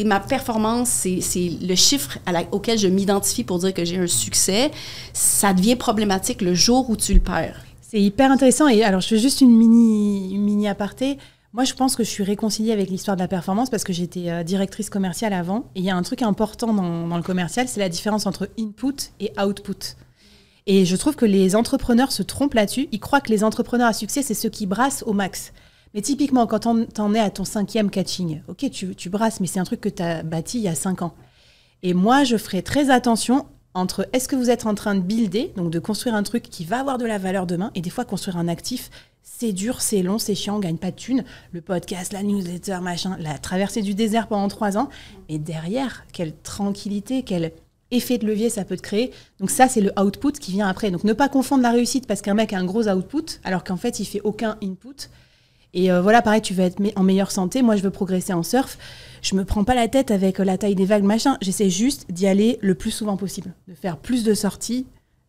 ma performance, c'est le chiffre auquel je m'identifie pour dire que j'ai un succès. Ça devient problématique le jour où tu le perds. C'est hyper intéressant. Et alors, je fais juste une mini aparté. Moi, je pense que je suis réconciliée avec l'histoire de la performance parce que j'étais directrice commerciale avant. Et il y a un truc important dans le commercial, c'est la différence entre input et output. Et je trouve que les entrepreneurs se trompent là-dessus. Ils croient que les entrepreneurs à succès, c'est ceux qui brassent au max. Mais typiquement, quand t'en es à ton 5e catching, ok, tu brasses, mais c'est un truc que tu as bâti il y a 5 ans. Et moi, je ferai très attention entre est-ce que vous êtes en train de builder, donc de construire un truc qui va avoir de la valeur demain, et des fois, construire un actif, c'est dur, c'est long, c'est chiant, on gagne pas de thunes. Le podcast, la newsletter, machin, la traversée du désert pendant 3 ans. Et derrière, quelle tranquillité, quel effet de levier ça peut te créer. Donc ça, c'est le output qui vient après. Donc ne pas confondre la réussite parce qu'un mec a un gros output, alors qu'en fait, il fait aucun input. Et voilà, pareil, tu veux être en meilleure santé. Moi, je veux progresser en surf. Je me prends pas la tête avec la taille des vagues, machin. J'essaie juste d'y aller le plus souvent possible, de faire plus de sorties,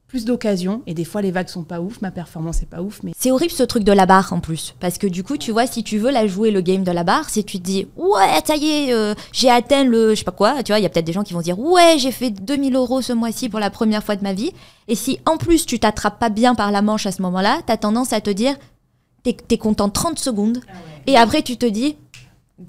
plus d'occasions. Et des fois, les vagues sont pas ouf, ma performance est pas ouf. Mais c'est horrible ce truc de la barre en plus. Parce que du coup, tu vois, si tu veux la jouer le game de la barre, si tu te dis, ouais, ça y est, j'ai atteint le, je sais pas quoi, tu vois, il y a peut-être des gens qui vont dire, ouais, j'ai fait 2000 € ce mois-ci pour la première fois de ma vie. Et si en plus tu t'attrapes pas bien par la manche à ce moment-là, t'as tendance à te dire, t'es content 30 secondes. Ah ouais. Et après, tu te dis,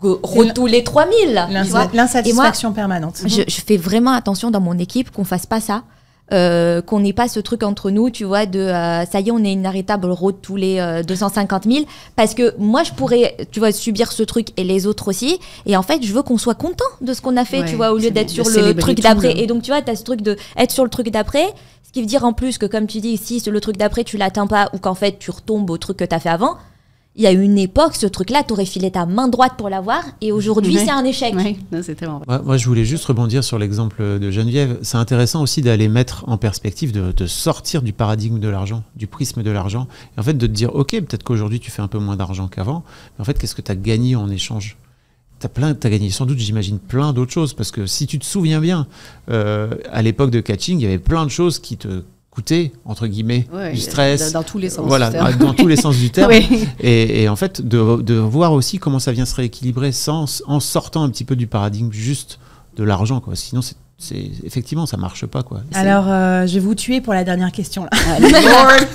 tous les 3000. L'insatisfaction permanente. Je fais vraiment attention dans mon équipe qu'on fasse pas ça. Qu'on n'ait pas ce truc entre nous, tu vois, de ça y est, on est inarrêtable road tous les 250 000. Parce que moi, je pourrais, tu vois, subir ce truc et les autres aussi. Et en fait, je veux qu'on soit content de ce qu'on a fait, tu vois, au lieu d'être sur le truc d'après. Et donc, tu vois, t'as ce truc de être sur le truc d'après. Ce qui veut dire en plus que, comme tu dis, si le truc d'après, tu l'atteins pas ou qu'en fait, tu retombes au truc que t'as fait avant. Il y a une époque, ce truc-là, t'aurais filé ta main droite pour l'avoir, et aujourd'hui, c'est un échec. Oui, c'est tellement vrai. Moi, je voulais juste rebondir sur l'exemple de Geneviève. C'est intéressant aussi d'aller mettre en perspective, de sortir du paradigme de l'argent, du prisme de l'argent, et en fait de te dire, ok, peut-être qu'aujourd'hui, tu fais un peu moins d'argent qu'avant, mais en fait, qu'est-ce que tu as gagné en échange ? T'as gagné sans doute, j'imagine, plein d'autres choses, parce que si tu te souviens bien, à l'époque de catching, il y avait plein de choses qui te coûter, entre guillemets, du stress. Dans tous les sens voilà, du terme. Dans tous les sens du terme. Oui. Et en fait, de voir aussi comment ça vient se rééquilibrer en sortant un petit peu du paradigme juste de l'argent, quoi. Sinon, effectivement, ça marche pas, quoi. Alors, je vais vous tuer pour la dernière question, là.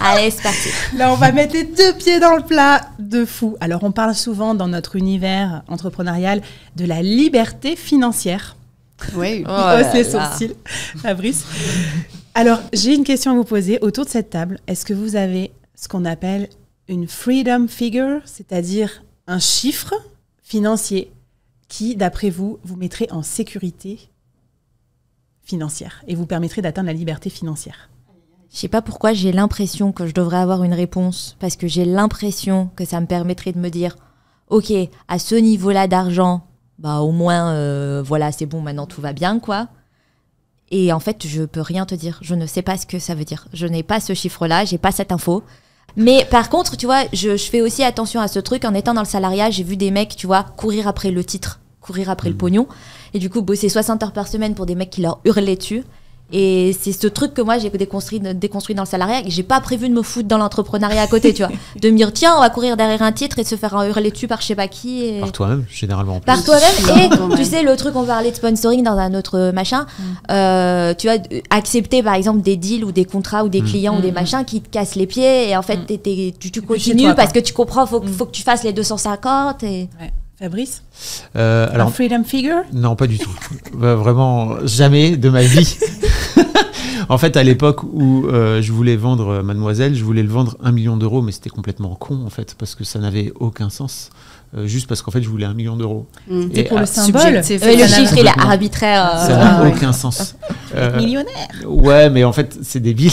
Allez, c'est parti. Là, on va mettre les 2 pieds dans le plat de fou. Alors, on parle souvent dans notre univers entrepreneurial de la liberté financière. Oui. Il hausse les sourcils, Fabrice. Alors, j'ai une question à vous poser. Autour de cette table, est-ce que vous avez ce qu'on appelle une freedom figure, c'est-à-dire un chiffre financier qui, d'après vous, vous mettrait en sécurité financière et vous permettrait d'atteindre la liberté financière? Je sais pas pourquoi j'ai l'impression que je devrais avoir une réponse, parce que j'ai l'impression que ça me permettrait de me dire, ok, à ce niveau-là d'argent, bah au moins, voilà, c'est bon, maintenant tout va bien, quoi. Et en fait, je peux rien te dire. Je ne sais pas ce que ça veut dire. Je n'ai pas ce chiffre-là, j'ai pas cette info. Mais par contre, tu vois, je fais aussi attention à ce truc. En étant dans le salariat, j'ai vu des mecs, tu vois, courir après le titre, courir après le pognon. Et du coup, bosser 60 heures par semaine pour des mecs qui leur hurlaient dessus. Et c'est ce truc que moi, j'ai déconstruit dans le salariat, et j'ai pas prévu de me foutre dans l'entrepreneuriat à côté, tu vois. De me dire, tiens, on va courir derrière un titre et se faire hurler dessus par je sais pas qui. Et... Par toi-même, généralement. Par toi-même. Et tu sais, le truc, on parlait de sponsoring dans un autre machin. Tu vois, accepter par exemple des deals ou des contrats ou des clients ou des machins qui te cassent les pieds. Et en fait, tu continues parce que tu comprends, faut que tu fasses les 250. Et... Ouais. Fabrice, alors, un freedom figure? Non, pas du tout. Vraiment, jamais de ma vie. En fait, à l'époque où je voulais vendre Mademoiselle, je voulais le vendre 1 million d'euros, mais c'était complètement con, en fait, parce que ça n'avait aucun sens. Juste parce qu'en fait, je voulais 1 million d'euros. C'est pour le symbole. Le chiffre, il est arbitraire. Ça n'a aucun sens. millionnaire. Ouais, mais en fait, c'est débile.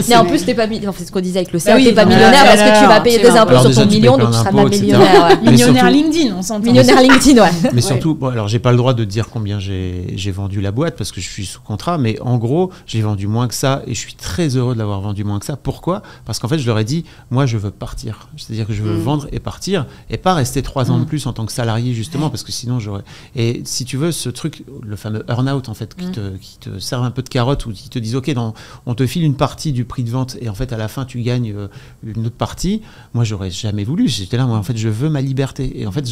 Mais en plus, t'es pas millionnaire. C'est ce qu'on disait avec le CA, oui, t'es pas non, millionnaire là, parce que tu vas payer des impôts Alors sur déjà, ton tu million, payes donc tu un seras impôt, pas etc. millionnaire. Ouais. Mais Millionnaire surtout- LinkedIn, on s'entend. Millionnaire LinkedIn, ouais. Mais surtout, bon, alors j'ai pas le droit de dire combien j'ai vendu la boîte parce que je suis sous contrat, mais en gros, j'ai vendu moins que ça et je suis très heureux de l'avoir vendu moins que ça. Pourquoi ? Parce qu'en fait, je leur ai dit, moi, je veux partir. C'est-à-dire que je veux vendre et partir et pas rester 3 ans de plus en tant que salarié, justement, parce que sinon, j'aurais... Et si tu veux, ce truc, le fameux earn-out, en fait, qui te servent un peu de carotte ou qui te disent, OK, on te file une partie du prix de vente et en fait, à la fin, tu gagnes une autre partie. Moi, j'aurais jamais voulu. J'étais là, moi, en fait, je veux ma liberté. Et en fait,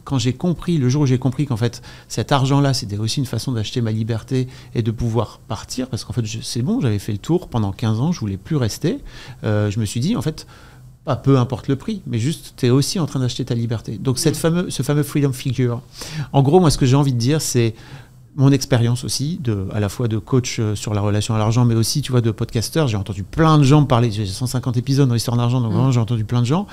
quand j'ai compris, le jour où j'ai compris qu'en fait, cet argent-là, c'était aussi une façon d'acheter ma liberté et de pouvoir partir, parce qu'en fait, c'est bon, j'avais fait le tour pendant 15 ans, je voulais plus rester. Je me suis dit, en fait, peu importe le prix, mais juste, tu es aussi en train d'acheter ta liberté. Donc, ce fameux freedom figure. En gros, moi, ce que j'ai envie de dire, c'est mon expérience aussi, à la fois de coach sur la relation à l'argent, mais aussi, tu vois, de podcasteur. J'ai entendu plein de gens me parler. J'ai 150 épisodes dans l'histoire d'argent, donc vraiment, j'ai entendu plein de gens.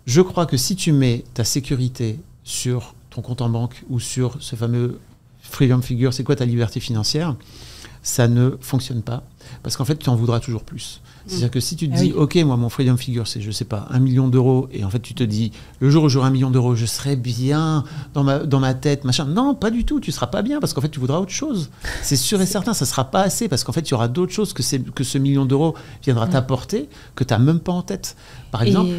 Je crois que si tu mets ta sécurité sur ton compte en banque ou sur ce fameux freedom figure, c'est quoi ta liberté financière, ça ne fonctionne pas. Parce qu'en fait, tu en voudras toujours plus. C'est-à-dire que si tu te dis, OK, moi, mon freedom figure, c'est, je sais pas, 1 million d'euros, et en fait, tu te dis, le jour où j'aurai 1 million d'euros, je serai bien dans ma tête, machin. Non, pas du tout, tu seras pas bien, parce qu'en fait, tu voudras autre chose. C'est sûr et certain, ça sera pas assez, parce qu'en fait, il y aura d'autres choses que ce million d'euros viendra t'apporter, que tu n'as même pas en tête. Par exemple,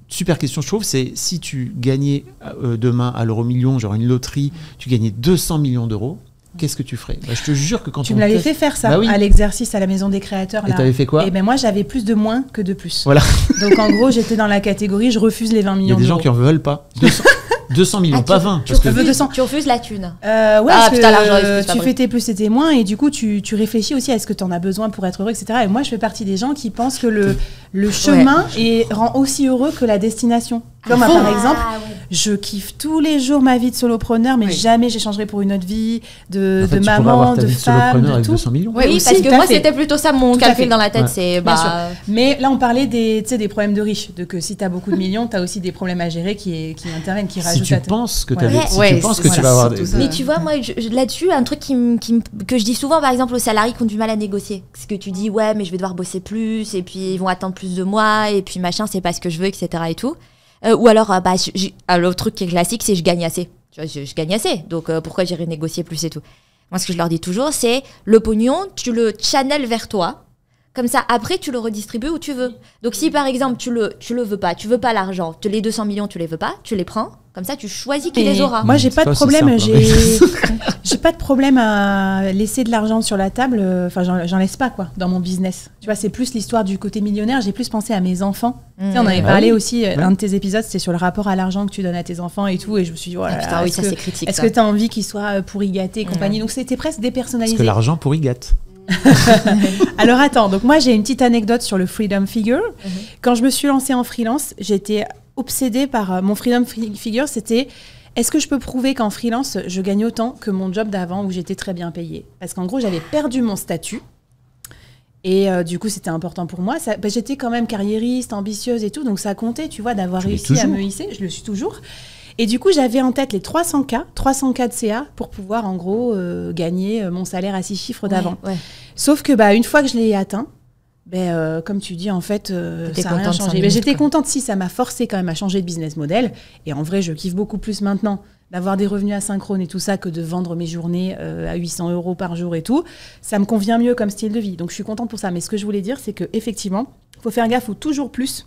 super question, je trouve, c'est si tu gagnais demain à l'euro-million, genre une loterie, tu gagnais 200 millions d'euros, qu'est-ce que tu ferais ? Je te jure que quand tu me l'avais fait faire ça à l'exercice à la Maison des Créateurs. Et t'avais fait quoi ? Et ben moi j'avais plus de moins que de plus. Voilà. Donc en gros j'étais dans la catégorie je refuse les 20 millions d'euros. Il y a des gens qui en veulent pas. 200 millions, pas 20. Tu refuses la thune. Parce que tu fais tes plus et tes moins et du coup tu réfléchis aussi à ce que tu en as besoin pour être heureux, etc. Et moi je fais partie des gens qui pensent que le chemin rend aussi heureux que la destination. Comme moi, par exemple, je kiffe tous les jours ma vie de solopreneur, mais jamais j'échangerai pour une autre vie de maman, de femme, de tout. 200 millions. Oui, parce que moi, c'était plutôt ça mon calcul dans la tête. C'est Mais là, on parlait des problèmes de riches, de que si tu as beaucoup de millions, tu as aussi des problèmes à gérer qui interviennent, qui rajoutent si tu penses que, tu vas avoir des... Mais tu vois, moi, là-dessus, un truc que je dis souvent, par exemple, aux salariés qui ont du mal à négocier. C'est que tu dis, ouais, mais je vais devoir bosser plus, et puis ils vont attendre plus de moi, et puis machin, c'est pas ce que je veux, etc. et tout. Ou alors, l'autre truc qui est classique, c'est je gagne assez. Tu vois, je gagne assez, donc pourquoi j'irai négocier plus et tout. Moi, ce que je leur dis toujours, c'est le pognon, tu le channels vers toi. Comme ça, après, tu le redistribues où tu veux. Donc, si par exemple, tu le veux pas l'argent, les 200 millions, tu les veux pas, tu les prends. Comme ça, tu choisis qui les aura. Moi, j'ai pas de problème. J'ai pas de problème à laisser de l'argent sur la table. Enfin, j'en laisse pas, quoi, dans mon business. Tu vois, c'est plus l'histoire du côté millionnaire. J'ai plus pensé à mes enfants. Tu sais, on avait parlé aussi, un de tes épisodes, c'était sur le rapport à l'argent que tu donnes à tes enfants et tout. Et je me suis dit, voilà, putain, ça, c'est critique. Est-ce que tu as envie qu'ils soient pourri gâtés et compagnie ? Donc, c'était presque dépersonnalisé. Parce que l'argent pourri gâte. Alors attends, donc moi j'ai une petite anecdote sur le freedom figure. Quand je me suis lancée en freelance, j'étais obsédée par mon freedom figure, c'était est-ce que je peux prouver qu'en freelance je gagne autant que mon job d'avant où j'étais très bien payée ? Parce qu'en gros j'avais perdu mon statut et du coup c'était important pour moi. J'étais quand même carriériste, ambitieuse et tout, donc ça comptait, tu vois, d'avoir réussi à me hisser. Je le suis toujours. Et du coup, j'avais en tête les 300K de CA pour pouvoir, en gros, gagner mon salaire à 6 chiffres d'avant. Ouais. Sauf que, une fois que je l'ai atteint, comme tu dis, en fait, ça n'a rien changé. J'étais contente si ça m'a forcé quand même à changer de business model. Et en vrai, je kiffe beaucoup plus maintenant d'avoir des revenus asynchrones et tout ça que de vendre mes journées à 800 € par jour et tout. Ça me convient mieux comme style de vie. Donc, je suis contente pour ça. Mais ce que je voulais dire, c'est qu'effectivement, il faut faire gaffe au toujours plus.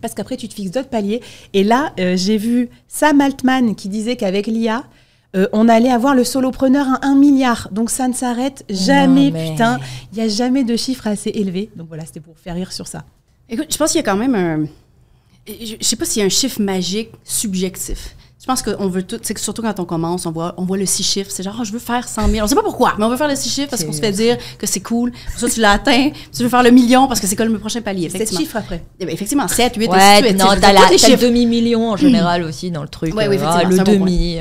Parce qu'après, tu te fixes d'autres paliers. Et là, j'ai vu Sam Altman qui disait qu'avec l'IA, on allait avoir le solopreneur à 1 milliard. Donc, ça ne s'arrête jamais, putain. Il n'y a jamais de chiffre assez élevé. Donc, voilà, c'était pour faire rire sur ça. Écoute, je pense qu'il y a quand même un... Je ne sais pas s'il y a un chiffre magique subjectif. Je pense qu'on veut tout... C'est que surtout quand on commence, on voit le 6 chiffres. C'est genre, je veux faire 100 000. On ne sait pas pourquoi, mais on veut faire le 6 chiffres parce qu'on se fait dire que c'est cool. Pour ça, tu l'as atteint. Tu veux faire le million parce que c'est comme le prochain palier. 7 chiffres après. Eh bien, effectivement, 7, 8, ouais, 8. Non, t'as le demi-million en général aussi dans le truc. Oui, effectivement. Le demi.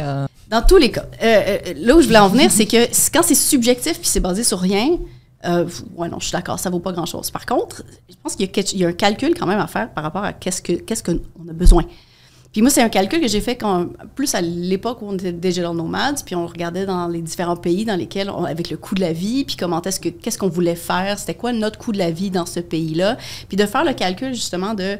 Dans tous les cas. Là où je voulais en venir, c'est que quand c'est subjectif puis c'est basé sur rien, ouais, non, je suis d'accord, ça vaut pas grand-chose. Par contre, je pense qu'il y a un calcul quand même à faire par rapport à qu'est-ce qu'on a besoin. Puis moi, c'est un calcul que j'ai fait plus à l'époque où on était digital nomades, puis on regardait dans les différents pays dans lesquels, avec le coût de la vie, puis qu'est-ce qu'on voulait faire, c'était quoi notre coût de la vie dans ce pays-là, puis de faire le calcul justement de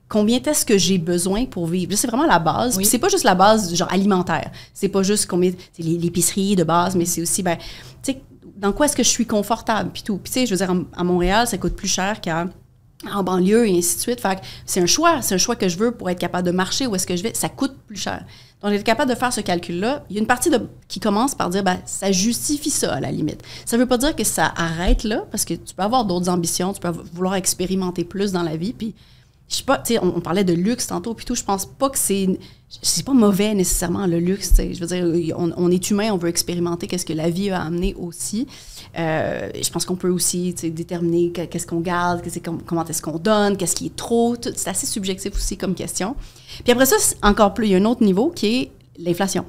combien est-ce que j'ai besoin pour vivre. Là, c'est vraiment la base. Oui. Puis c'est pas juste la base genre alimentaire. C'est pas juste combien c'est l'épicerie de base, mais c'est aussi, tu sais, dans quoi est-ce que je suis confortable, puis tout. Puis tu sais, je veux dire, à Montréal, ça coûte plus cher qu'en banlieue et ainsi de suite. Fait que c'est un choix que je veux pour être capable de marcher où est-ce que je vais. Ça coûte plus cher. Donc, être capable de faire ce calcul-là, il y a une partie qui commence par dire, ça justifie ça, à la limite. Ça veut pas dire que ça arrête là, parce que tu peux avoir d'autres ambitions, tu peux vouloir expérimenter plus dans la vie, puis je sais pas, tu sais, on parlait de luxe tantôt, puis tout, je pense pas que c'est pas mauvais nécessairement, le luxe, tu sais. Je veux dire, on est humain, on veut expérimenter qu'est-ce que la vie a amené aussi. Je pense qu'on peut aussi, tu sais, déterminer qu'est-ce qu'on garde, comment est-ce qu'on donne, qu'est-ce qui est trop. C'est assez subjectif aussi comme question. Puis après ça, encore plus, il y a un autre niveau qui est l'inflation.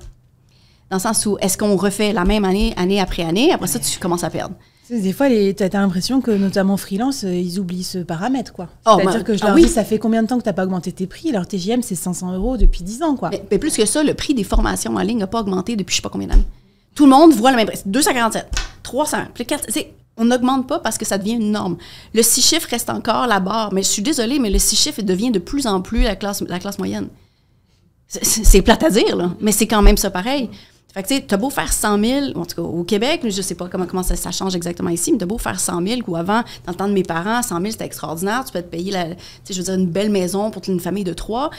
Dans le sens où, est-ce qu'on refait la même année après année, après ça, tu commences à perdre. Des fois, tu as l'impression que, notamment freelance, ils oublient ce paramètre, quoi. C'est-à-dire que je leur dis, ça fait combien de temps que tu n'as pas augmenté tes prix? Leur TJM, c'est 500 € depuis 10 ans, quoi. Mais plus que ça, le prix des formations en ligne n'a pas augmenté depuis je ne sais pas combien d'années. Tout le monde voit le même prix. 247, 300, puis 4... On n'augmente pas parce que ça devient une norme. Le 6 chiffres reste encore la barre. Mais je suis désolée, mais le 6 chiffres devient de plus en plus la classe moyenne. C'est plate à dire, là, mais c'est quand même ça pareil. Fait que tu sais, t'as beau faire 100 000, en tout cas au Québec, je sais pas comment ça change exactement ici, mais t'as beau faire 100 000, ou avant, dans le temps de mes parents, 100 000 c'était extraordinaire, tu peux te payer, je veux dire, une belle maison pour une famille de 3.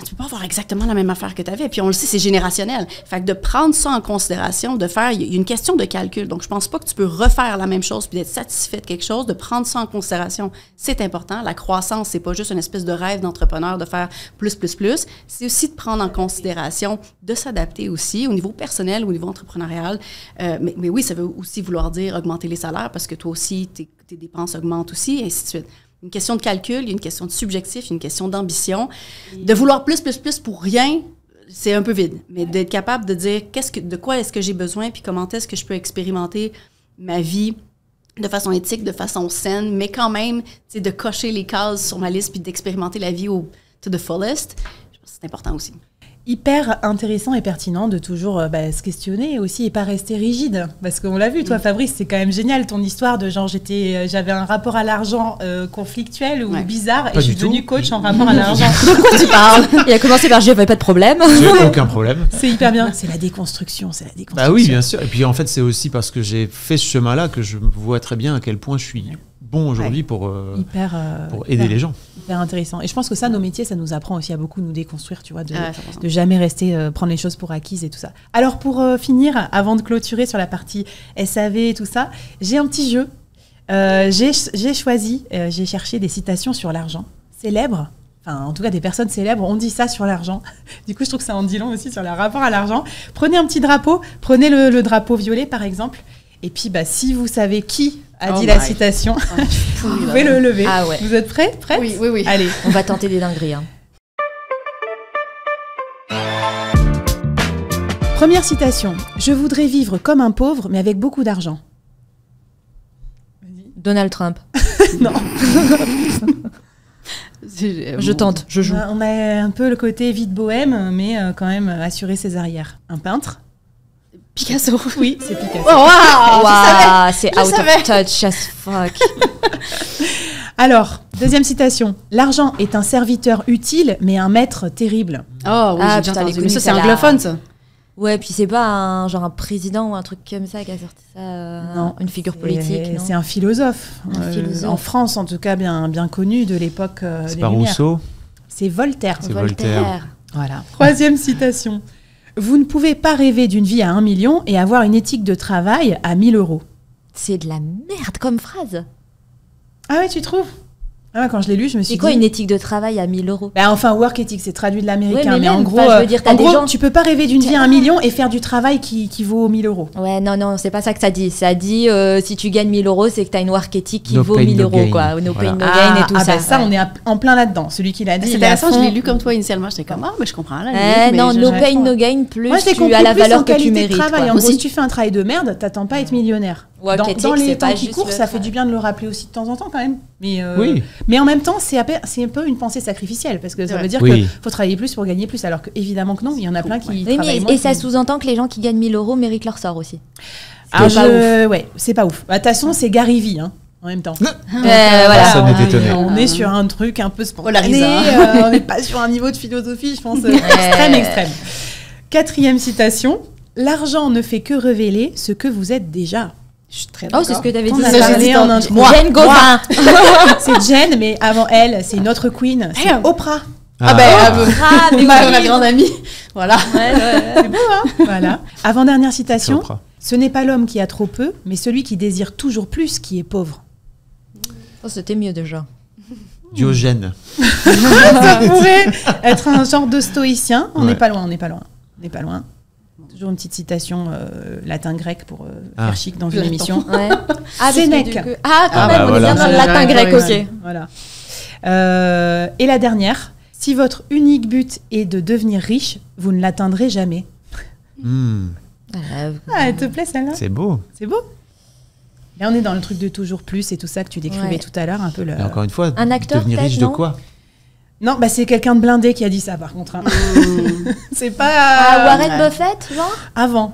Tu peux pas avoir exactement la même affaire que tu avais. Puis on le sait, c'est générationnel. Fait que de prendre ça en considération, il y a une question de calcul. Donc, je pense pas que tu peux refaire la même chose puis d'être satisfait de quelque chose. De prendre ça en considération, c'est important. La croissance, c'est pas juste une espèce de rêve d'entrepreneur de faire plus. C'est aussi de prendre en considération, de s'adapter aussi au niveau personnel, au niveau entrepreneurial. Mais oui, ça veut aussi vouloir dire augmenter les salaires parce que toi aussi, tes dépenses augmentent aussi, et ainsi de suite. Une question de calcul, il y a une question de subjectif, une question d'ambition. De vouloir plus pour rien, c'est un peu vide. Mais d'être capable de dire de quoi est-ce que j'ai besoin, puis comment est-ce que je peux expérimenter ma vie de façon éthique, de façon saine, mais quand même, de cocher les cases sur ma liste, puis d'expérimenter la vie to the fullest, je pense que c'est important aussi. Hyper intéressant et pertinent de toujours se questionner aussi et pas rester rigide. Parce qu'on l'a vu, toi, Fabrice, c'est quand même génial ton histoire de genre j'avais un rapport à l'argent conflictuel ou bizarre et je suis devenue coach en rapport à l'argent. De quoi tu parles? Il a commencé par j'avais pas de problème. J'ai aucun problème. C'est hyper bien. C'est la déconstruction, Bah oui, bien sûr. Et puis en fait, c'est aussi parce que j'ai fait ce chemin-là que je vois très bien à quel point je suis bon aujourd'hui pour aider les gens. Hyper intéressant. Et je pense que ça, nos métiers, ça nous apprend aussi à beaucoup nous déconstruire, tu vois, de jamais rester, prendre les choses pour acquises et tout ça. Alors pour finir, avant de clôturer sur la partie SAV et tout ça, j'ai un petit jeu. J'ai cherché des citations sur l'argent célèbres. Enfin, en tout cas, des personnes célèbres ont dit ça sur l'argent. Du coup, je trouve que ça en dit long aussi sur leur rapport à l'argent. Prenez un petit drapeau. Prenez le drapeau violet, par exemple. Et puis, si vous savez qui a dit la citation, vous pouvez le lever. Ah ouais. Vous êtes prêts? Oui. Allez. On va tenter des dingueries. Hein. Première citation. Je voudrais vivre comme un pauvre, mais avec beaucoup d'argent. Donald Trump. Non. Je tente, je joue. On a un peu le côté vide bohème, mais quand même assurer ses arrières. Un peintre. Picasso. Oui, c'est Picasso. Oh, wow, c'est out of touch as fuck. Alors, deuxième citation. L'argent est un serviteur utile, mais un maître terrible. Oh oui, j'ai entendu. Mais ça, c'est anglophone, ça. Ouais, puis c'est pas un président ou un truc comme ça qui a sorti ça. Non, une figure politique. Non, c'est un philosophe. En France, en tout cas, bien connu de l'époque des C'est pas Lumières. Rousseau. C'est Voltaire. C'est Voltaire. Voilà. Troisième citation. Vous ne pouvez pas rêver d'une vie à 1 million et avoir une éthique de travail à 1 000 €. C'est de la merde comme phrase. Ah ouais, tu trouves? Ah ouais, quand je l'ai lu, je me suis dit... C'est quoi une éthique de travail à 1 000 €? Enfin, work ethic, c'est traduit de l'américain. Ouais, mais en gros, je veux dire, tu peux pas rêver d'une vie à 1 million et faire du travail qui vaut 1 000 €. Ouais, non, c'est pas ça que ça dit. Ça dit, si tu gagnes 1 000 €, c'est que t'as une work ethic qui No vaut pain, 1 000 no €, gain. quoi. No pain, no Ah, gain et tout ça. ça, on est en plein là-dedans. Celui qui l'a dit, C'est il est à intéressant, je fond. l'ai lu comme toi initialement. J'étais comme, mais je comprends. Là, Non, no pain, no gain, plus Moi, je l'ai tu compris as la plus valeur en que tu qualité de mérites. travail. Quoi. En gros, si tu fais un travail de merde, t'attends pas à être millionnaire. Ouais, dans critique, les c'est temps pas qui juste courent, le ça fait travail. du bien de le rappeler aussi de temps en temps quand même. Mais, Oui. mais en même temps, c'est un peu une pensée sacrificielle parce que ça veut dire Oui. qu'il faut travailler plus pour gagner plus. Alors que évidemment que non, il y en a plein qui Oui, travaillent mais, moins. et ça qui- sous-entend que les gens qui gagnent 1000 € méritent leur sort aussi. Ah, C'est pas ouais, c'est pas ouf. Bah, de toute façon, c'est Gary Vee, hein, en même temps. Voilà. Ça m'est étonné. On est sur un truc un peu spontané. Polarisant. On n'est pas sur un niveau de philosophie, je pense, extrême. 4e citation. L'argent ne fait que révéler ce que vous êtes déjà. Je suis très Oh, d'accord. c'est ce que t'avais On dit. a ça, parlé j'ai dit en dans- intro. Jane Gauvin. C'est Jen, mais avant elle, c'est une autre queen, c'est Damn. Oprah. Ah ben, Ah, mais ma oui. grande amie. Voilà. Ouais. Voilà. Avant-dernière C'est citation. Oprah. Ce n'est pas l'homme qui a trop peu, mais celui qui désire toujours plus qui est pauvre. Oh, c'était mieux déjà. Diogène. Ça pourrait être un genre de stoïcien. On n'est Ouais. pas loin, on n'est pas loin. On n'est pas loin. Toujours une petite citation latin-grec pour faire chic dans une Platon. émission. Ouais. Ah, Sénèque. parce que du coup- Ah, quand Ah, même, bah, on voilà. est bien dans le latin grec, ok. Voilà. Et la dernière. Si votre unique but est de devenir riche, vous ne l'atteindrez jamais. Ah, elle te plaît celle-là? C'est beau. C'est beau. Là, on est dans le truc de toujours plus et tout ça que tu décrivais Ouais. tout à l'heure, un peu le... Et encore une fois, Un acteur, devenir riche peut-être, de non quoi? Non, bah c'est quelqu'un de blindé qui a dit ça, par contre. hein. C'est pas... Ah, Warren ouais. Buffett, genre Avant.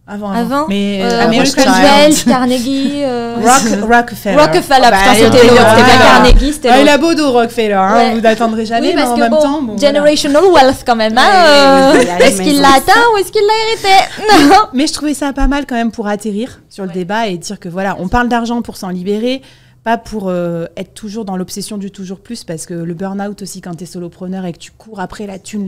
Avant Mais American Rothschild. Rothschild, Carnegie. Rockefeller. Rockefeller, Bah, putain, il y a c'était des- l'autre, c'était pas Ah. Carnegie, c'était Ah, il l'autre. a beau dos, Rockefeller. Hein, Ouais. vous n'atteindrez jamais, Oui, mais parce en que même bon, temps... Bon, voilà. generational wealth quand même. Hein, Ouais, il y a les est-ce qu'il maisons. l'a atteint ou est-ce qu'il l'a hérité? Non. Mais je trouvais ça pas mal quand même pour atterrir sur le débat et dire que voilà, on parle d'argent pour s'en libérer, pas pour être toujours dans l'obsession du toujours plus, parce que le burn-out aussi quand tu es solopreneur et que tu cours après la thune.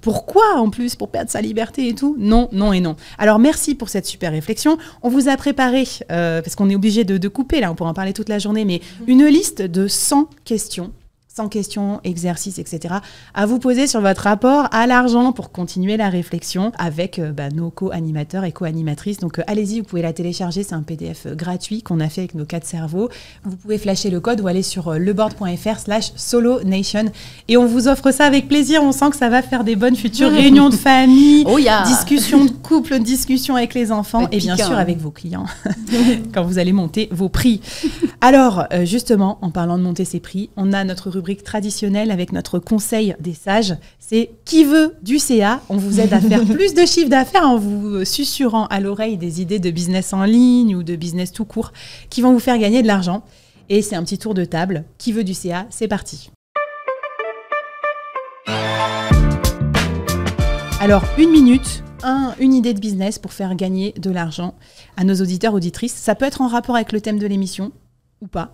Pourquoi en plus? Pour perdre sa liberté et tout? Non, non et non. Alors merci pour cette super réflexion. On vous a préparé, parce qu'on est obligé de couper là, on pourra en parler toute la journée, mais une liste de 100 questions. 100 questions, exercices, etc. à vous poser sur votre rapport à l'argent pour continuer la réflexion avec nos co-animateurs et co-animatrices. Donc allez-y, vous pouvez la télécharger, c'est un PDF gratuit qu'on a fait avec nos 4 cerveaux. Vous pouvez flasher le code ou aller sur leboard.fr/solonation et on vous offre ça avec plaisir. On sent que ça va faire des bonnes futures réunions de famille, Oh, yeah. discussions de couple, discussions avec les enfants Ça va et être bien piquant, sûr hein. avec vos clients quand vous allez monter vos prix. Alors, justement, en parlant de monter ses prix, on a notre rubrique traditionnelle avec notre conseil des sages. C'est qui veut du CA. On vous aide à faire plus de chiffre d'affaires en vous susurrant à l'oreille des idées de business en ligne ou de business tout court qui vont vous faire gagner de l'argent. Et c'est un petit tour de table. Qui veut du CA? C'est parti. Alors, 1 minute, une idée de business pour faire gagner de l'argent à nos auditeurs, auditrices. Ça peut être en rapport avec le thème de l'émission ou pas.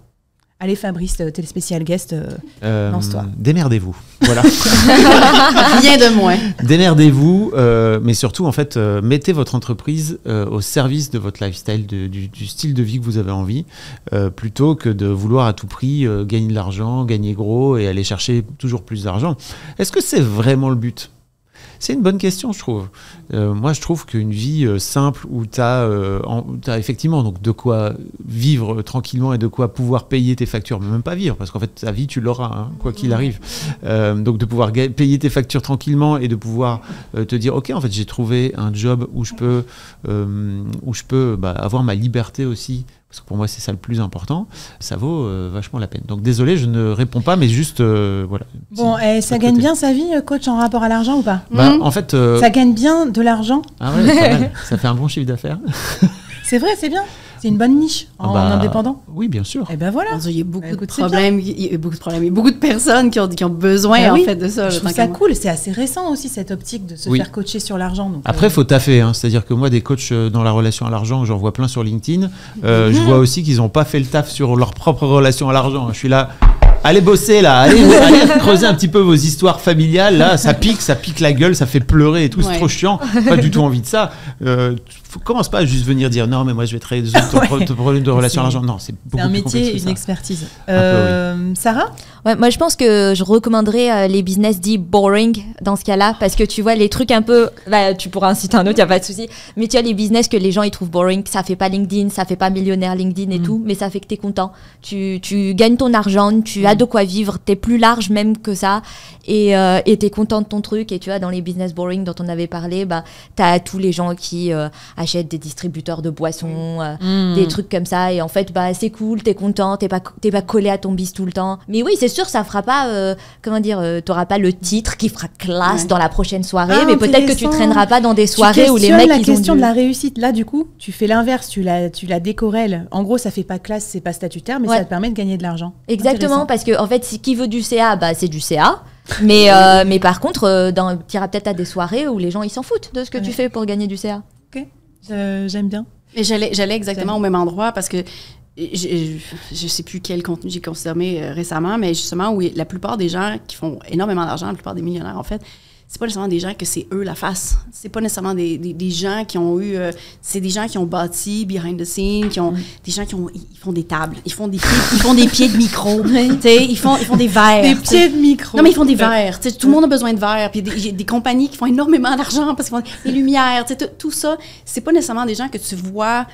Allez Fabrice, t'es le spécial guest, lance-toi. Démerdez-vous. Voilà. Rien de moins. Démerdez-vous, mais surtout, en fait, mettez votre entreprise au service de votre lifestyle, du style de vie que vous avez envie, plutôt que de vouloir à tout prix gagner de l'argent, gagner gros et aller chercher toujours plus d'argent. Est-ce que c'est vraiment le but ? C'est une bonne question, je trouve. Moi, je trouve qu'une vie simple où tu as effectivement donc, de quoi vivre tranquillement et de quoi pouvoir payer tes factures, mais même pas vivre, parce qu'en fait, ta vie, tu l'auras, hein, quoi qu'il arrive. Donc, de pouvoir payer tes factures tranquillement et de pouvoir te dire, OK, en fait, j'ai trouvé un job où je peux avoir ma liberté aussi, parce que pour moi, c'est ça le plus important. Ça vaut vachement la peine. Donc, désolé, je ne réponds pas, mais juste, voilà. Bon, ça gagne bien sa vie, coach, en rapport à l'argent ou pas? En fait... Ça gagne bien de l'argent? Ah ouais, pas mal. Ça fait un bon chiffre d'affaires. C'est vrai, c'est bien. C'est une bonne niche en indépendant. Oui, bien sûr. Et ben voilà. Il y a beaucoup de écoute, c'est problèmes. Il y a beaucoup de problèmes. Il y a beaucoup de personnes qui ont besoin Ben oui. en fait de ça. Je le trouve temps ça qu'à moi. cool. C'est assez récent aussi cette optique de se Oui. faire coacher sur l'argent. Donc, Après, il faut taffer. Hein. C'est-à-dire que moi, des coachs dans la relation à l'argent, j'en vois plein sur LinkedIn. Je vois aussi qu'ils n'ont pas fait le taf sur leur propre relation à l'argent. Je suis là... Allez bosser là, allez creuser un petit peu vos histoires familiales là, ça pique la gueule, ça fait pleurer et tout, c'est Ouais. trop chiant, pas du tout envie de ça. Commence pas à juste venir dire non mais moi je vais te résoudre ton problème de relation à l'argent, non c'est beaucoup c'est un plus métier, complexe que une ça. expertise. peu, Sarah? Ouais, moi, je pense que je recommanderais les business dits boring dans ce cas-là, parce que tu vois, les trucs un peu. Bah, tu pourras en citer un autre, il n'y a pas de souci. Mais tu as les business que les gens ils trouvent boring, ça fait pas LinkedIn, ça fait pas millionnaire LinkedIn et tout, mais ça fait que tu es content. Tu gagnes ton argent, tu as de quoi vivre, t'es plus large même que ça, et t'es content de ton truc. Et tu vois, dans les business boring dont on avait parlé, t'as tous les gens qui achètent des distributeurs de boissons, des trucs comme ça, et en fait, c'est cool, t'es content, t'es pas collé à ton bis tout le temps. Mais oui, c'est sûr, ça fera pas, t'auras pas le titre qui fera classe dans la prochaine soirée, mais peut-être que tu traîneras pas dans des soirées où les mecs, la question de la réussite. Là, du coup, tu fais l'inverse, tu la décorrèles. En gro, ça fait pas classe, c'est pas statutaire, mais ça te permet de gagner de l'argent. Exactement, parce que en fait, qui veut du CA, c'est du CA. Mais par contre, tu iras peut-être à des soirées où les gens ils s'en foutent de ce que tu fais pour gagner du CA. Ok, j'aime bien. Et j'allais exactement au même endroit parce que je sais plus quel contenu j'ai consommé récemment, mais justement où la plupart des gens qui font énormément d'argent, la plupart des millionnaires en fait, c'est pas nécessairement des gens que c'est eux la face. C'est pas nécessairement des gens qui ont eu... c'est des gens qui ont bâti behind the scene, des gens ils font des tables, ils font des pieds de micro, ils font des verres. Des pieds de micro. Non, mais ils font des verres. Tout le monde a besoin de verres. Puis il y a des compagnies qui font énormément d'argent parce qu'ils font des lumières. Tout ça, c'est pas nécessairement des gens que tu vois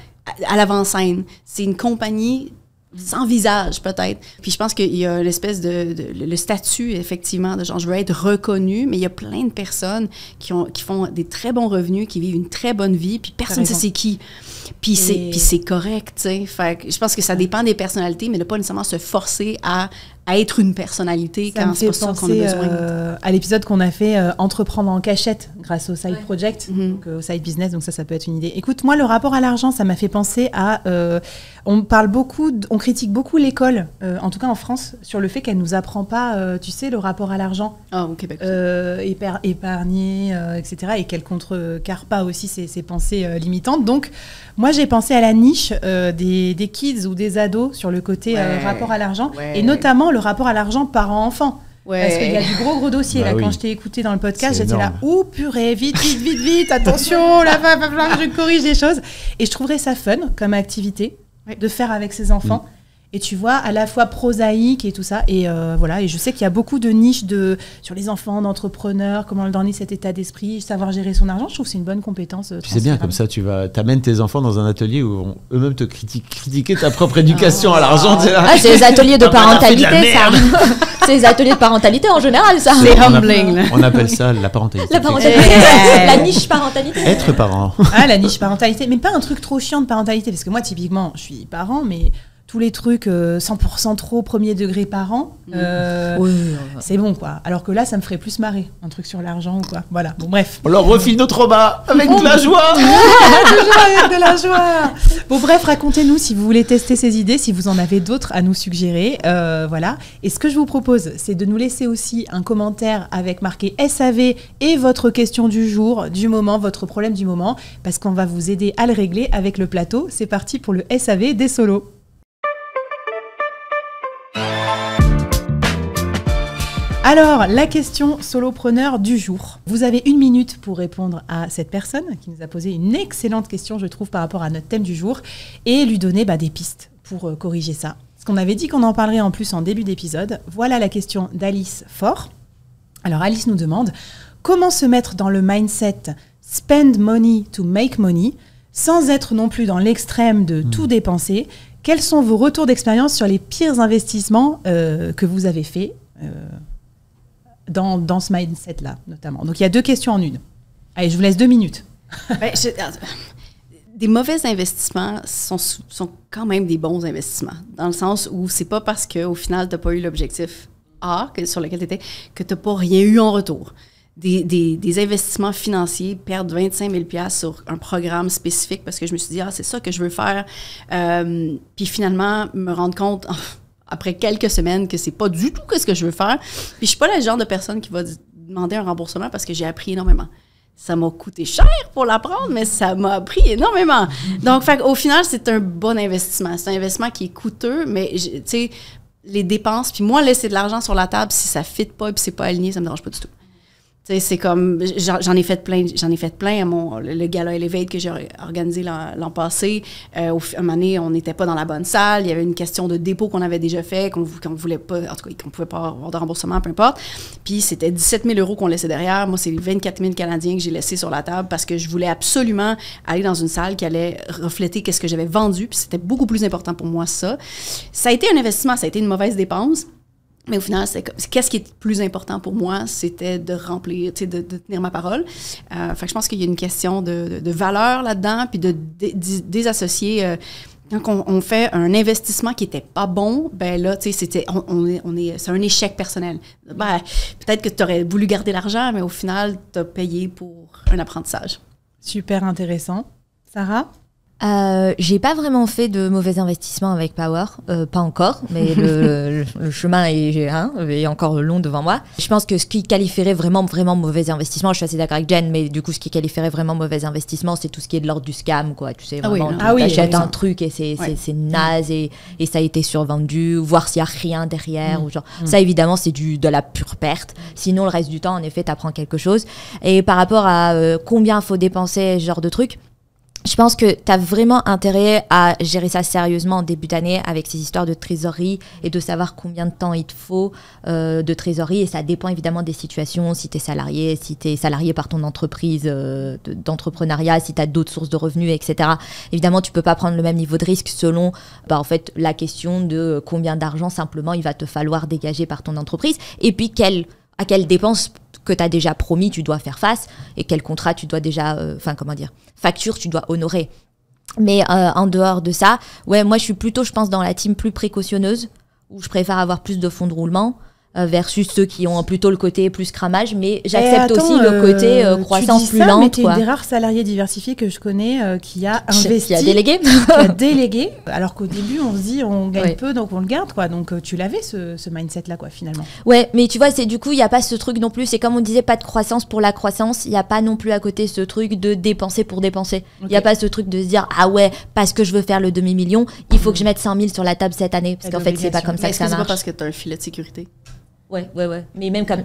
à l'avant-scène. C'est une compagnie sans visage, peut-être. Puis je pense qu'il y a l'espèce le statut, effectivement, de genre, je veux être reconnu, mais il y a plein de personnes qui font des très bons revenus, qui vivent une très bonne vie, puis personne ne sait c'est qui. Puis c'est correct, tu sais. Fait que je pense que ça dépend des personnalités, mais de pas nécessairement se forcer à être une personnalité quand c'est pas ça qu'on a besoin. À l'épisode qu'on a fait Entreprendre en cachette grâce au Side Project, donc au Side Business, donc ça peut être une idée. Écoute, moi, le rapport à l'argent, ça m'a fait penser à... on critique beaucoup l'école, en tout cas en France, sur le fait qu'elle nous apprend pas, tu sais, le rapport à l'argent. Au Québec. Épargner, etc. Et qu'elle contrecarre pas aussi ces pensées limitantes. Donc, moi, j'ai pensé à la niche des kids ou des ados sur le côté rapport à l'argent, et notamment le rapport à l'argent parent-enfant. Parce qu'il y a du gros dossier. Quand je t'ai écouté dans le podcast, j'étais là, purée, vite, attention, là, je corrige les choses. Et je trouverais ça fun comme activité de faire avec ses enfants. Et tu vois, à la fois prosaïque et tout ça. Et voilà, et je sais qu'il y a beaucoup de niches sur les enfants, d'entrepreneurs, comment leur donner cet état d'esprit, savoir gérer son argent. Je trouve que c'est une bonne compétence. Puis c'est bien, comme ça, t'amènes tes enfants dans un atelier où vont eux-mêmes te critiquer ta propre éducation à l'argent. C'est les ateliers de parentalité, ça. C'est les ateliers de parentalité en général, ça. C'est humbling. On appelle ça la parentalité. La parentalité. La niche parentalité. Être parent. La niche parentalité. Mais pas un truc trop chiant de parentalité. Parce que moi, typiquement, je suis parent, mais... tous les trucs 100% trop premier degré par an, c'est bon, quoi. Alors que là, ça me ferait plus marrer, un truc sur l'argent ou quoi. Voilà, bon, bref. On leur refile nos traumas avec de la joie. Toujours avec de la joie. Bon, bref, racontez-nous si vous voulez tester ces idées, si vous en avez d'autres à nous suggérer. Voilà. Et ce que je vous propose, c'est de nous laisser aussi un commentaire avec marqué SAV et votre question du jour, du moment, votre problème du moment, parce qu'on va vous aider à le régler avec le plateau. C'est parti pour le SAV des solos. Alors, la question solopreneur du jour. Vous avez 1 minute pour répondre à cette personne qui nous a posé une excellente question, je trouve, par rapport à notre thème du jour, et lui donner des pistes pour corriger ça. Parce qu'on avait dit qu'on en parlerait en plus en début d'épisode. Voilà la question d'Alice Faure. Alors, Alice nous demande comment se mettre dans le mindset « spend money to make money » sans être non plus dans l'extrême de tout dépenser. Quels sont vos retours d'expérience sur les pires investissements que vous avez faits dans ce mindset-là, notamment. Donc, il y a 2 questions en une. Allez, je vous laisse 2 minutes. Des mauvais investissements sont quand même des bons investissements, dans le sens où c'est pas parce qu'au final, tu n'as pas eu l'objectif A sur lequel tu étais que tu n'as pas rien eu en retour. Des investissements financiers, perdre 25 000 $ sur un programme spécifique parce que je me suis dit, c'est ça que je veux faire. Puis finalement, me rendre compte... après quelques semaines que c'est pas du tout ce que je veux faire. Puis je suis pas le genre de personne qui va demander un remboursement parce que j'ai appris énormément. Ça m'a coûté cher pour l'apprendre, mais ça m'a appris énormément. Donc, au final, c'est un bon investissement. C'est un investissement qui est coûteux, mais tu sais, les dépenses, puis moi, laisser de l'argent sur la table, si ça ne fit pas et puis c'est pas aligné, ça me dérange pas du tout. C'est comme, j'en ai fait plein à le gala Elevate que j'ai organisé l'an passé. Un moment donné, on n'était pas dans la bonne salle. Il y avait une question de dépôt qu'on avait déjà fait, qu'on voulait pas, en tout cas, qu'on pouvait pas avoir de remboursement, peu importe. Puis c'était 17 000 € qu'on laissait derrière. Moi, c'est les 24 000 Canadiens que j'ai laissés sur la table parce que je voulais absolument aller dans une salle qui allait refléter qu'est-ce que j'avais vendu. Puis c'était beaucoup plus important pour moi, ça. Ça a été un investissement, ça a été une mauvaise dépense. Mais au final, qu'est-ce qui est plus important pour moi, c'était de remplir, de tenir ma parole. Fait que je pense qu'il y a une question de valeur là-dedans, puis de désassocier. Quand on fait un investissement qui était pas bon, ben là, tu sais, c'est un échec personnel. Ben, peut-être que tu aurais voulu garder l'argent, mais au final, tu as payé pour un apprentissage. Super intéressant. Sarah? J'ai pas vraiment fait de mauvais investissements avec Power, pas encore, mais le chemin est encore long devant moi. Je pense que ce qui qualifierait vraiment mauvais investissement, je suis assez d'accord avec Jen, mais du coup ce qui qualifierait vraiment mauvais investissement, c'est tout ce qui est de l'ordre du scam, quoi. Tu sais, vraiment, t'achètes un truc et c'est naze et ça a été survendu, voir s'il y a rien derrière ou genre. Ça évidemment c'est de la pure perte. Sinon le reste du temps, en effet, t'apprends quelque chose. Et par rapport à combien faut dépenser, ce genre de trucs. Je pense que tu as vraiment intérêt à gérer ça sérieusement en début d'année avec ces histoires de trésorerie et de savoir combien de temps il te faut de trésorerie. Et ça dépend évidemment des situations, si tu es salarié, si tu es salarié par ton entreprise d'entrepreneuriat, si tu as d'autres sources de revenus, etc. Évidemment, tu peux pas prendre le même niveau de risque selon en fait, la question de combien d'argent simplement il va te falloir dégager par ton entreprise et puis à quelle dépense que tu as déjà promis, tu dois faire face et quel contrat tu dois déjà, facture, tu dois honorer. Mais en dehors de ça, moi je suis plutôt, je pense, dans la team plus précautionneuse où je préfère avoir plus de fonds de roulement versus ceux qui ont plutôt le côté plus cramage, mais j'accepte aussi le côté croissance plus lente. Mais tu es une des rares salariés diversifiés que je connais qui a investi, qui a délégué. Qui a délégué, alors qu'au début on se dit on gagne peu donc on le garde, quoi. Donc tu l'avais ce mindset-là, quoi, finalement. Ouais, mais tu vois, c'est du coup, il n'y a pas ce truc non plus, c'est comme on disait, pas de croissance pour la croissance, il n'y a pas non plus à côté ce truc de dépenser pour dépenser. Il n'y a pas ce truc de se dire, ah ouais, parce que je veux faire le demi-million, il faut que je mette 100 000 sur la table cette année, parce qu'en fait, c'est pas comme ça que ça marche. C'est pas parce que tu as un filet de sécurité? Ouais.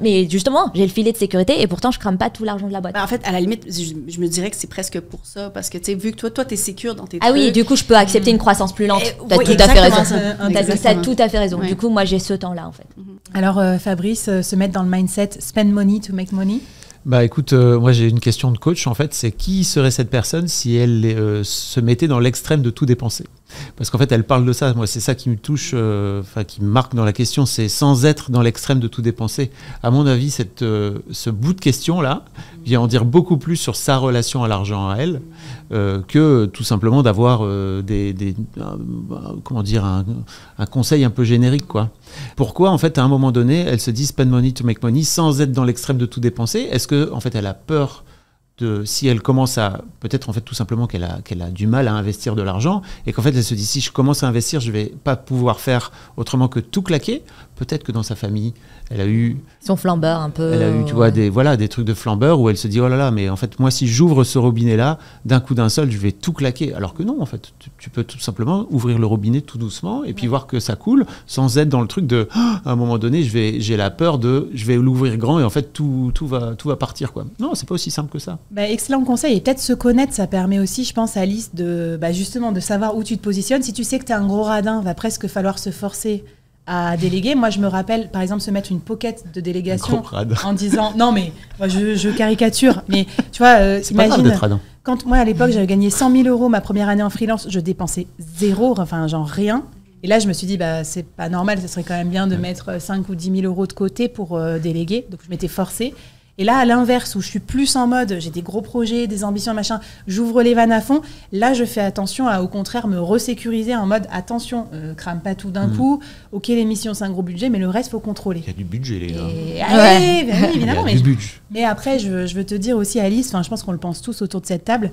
Mais justement, j'ai le filet de sécurité et pourtant, je crame pas tout l'argent de la boîte. En fait, à la limite, je me dirais que c'est presque pour ça. Parce que, tu sais, vu que toi, t'es sécure dans tes trucs. Ah oui, du coup, je peux accepter une croissance plus lente. T'as tout à fait raison. T'as tout à fait raison. Du coup, moi, j'ai ce temps-là, en fait. Alors, Fabrice, se mettre dans le mindset spend money to make money. Bah écoute, moi j'ai une question de coach en fait, c'est qui serait cette personne si elle se mettait dans l'extrême de tout dépenser? Parce qu'en fait elle parle de ça, moi c'est ça qui me touche, qui me marque dans la question, c'est sans être dans l'extrême de tout dépenser. À mon avis, ce bout de question là vient en dire beaucoup plus sur sa relation à l'argent à elle que tout simplement d'avoir un conseil un peu générique, quoi. Pourquoi en fait à un moment donné elle se dit spend money to make money sans être dans l'extrême de tout dépenser? Est-ce que en fait elle a peur si elle commence à, peut-être en fait tout simplement qu'elle a du mal à investir de l'argent et qu'en fait elle se dit si je commence à investir je vais pas pouvoir faire autrement que tout claquer? Peut-être que dans sa famille elle a eu son flambeur un peu, elle a eu, tu vois, des trucs de flambeur où elle se dit oh là là, mais en fait moi si j'ouvre ce robinet là d'un coup d'un seul je vais tout claquer, alors que non, en fait tu peux tout simplement ouvrir le robinet tout doucement et puis voir que ça coule sans être dans le truc de à un moment donné j'ai la peur je vais l'ouvrir grand et en fait tout va partir, quoi. Non, c'est pas aussi simple que ça. Excellent conseil, et peut-être se connaître, ça permet aussi, je pense, Alice, justement de savoir où tu te positionnes. Si tu sais que tu es un gros radin, va presque falloir se forcer à déléguer. Moi, je me rappelle, par exemple, se mettre une pocket de délégation en disant... Non, mais moi, je caricature, mais tu vois, c'est imagine... Pas grave d'être radin. Quand moi, à l'époque, j'avais gagné 100 000 € ma première année en freelance, je dépensais zéro, enfin, genre rien. Et là, je me suis dit, c'est pas normal, ce serait quand même bien de mettre 5 ou 10 000 € de côté pour déléguer. Donc, je m'étais forcée. Et là, à l'inverse, où je suis plus en mode, j'ai des gros projets, des ambitions, machin, j'ouvre les vannes à fond. Là, je fais attention à, au contraire, me resécuriser en mode, attention, crame pas tout d'un coup. Ok, l'émission, c'est un gros budget, mais le reste, faut contrôler. Il y a du budget, les gars. Oui, évidemment. Il y a du budget. Mais après, je veux te dire aussi, Alice, je pense qu'on le pense tous autour de cette table.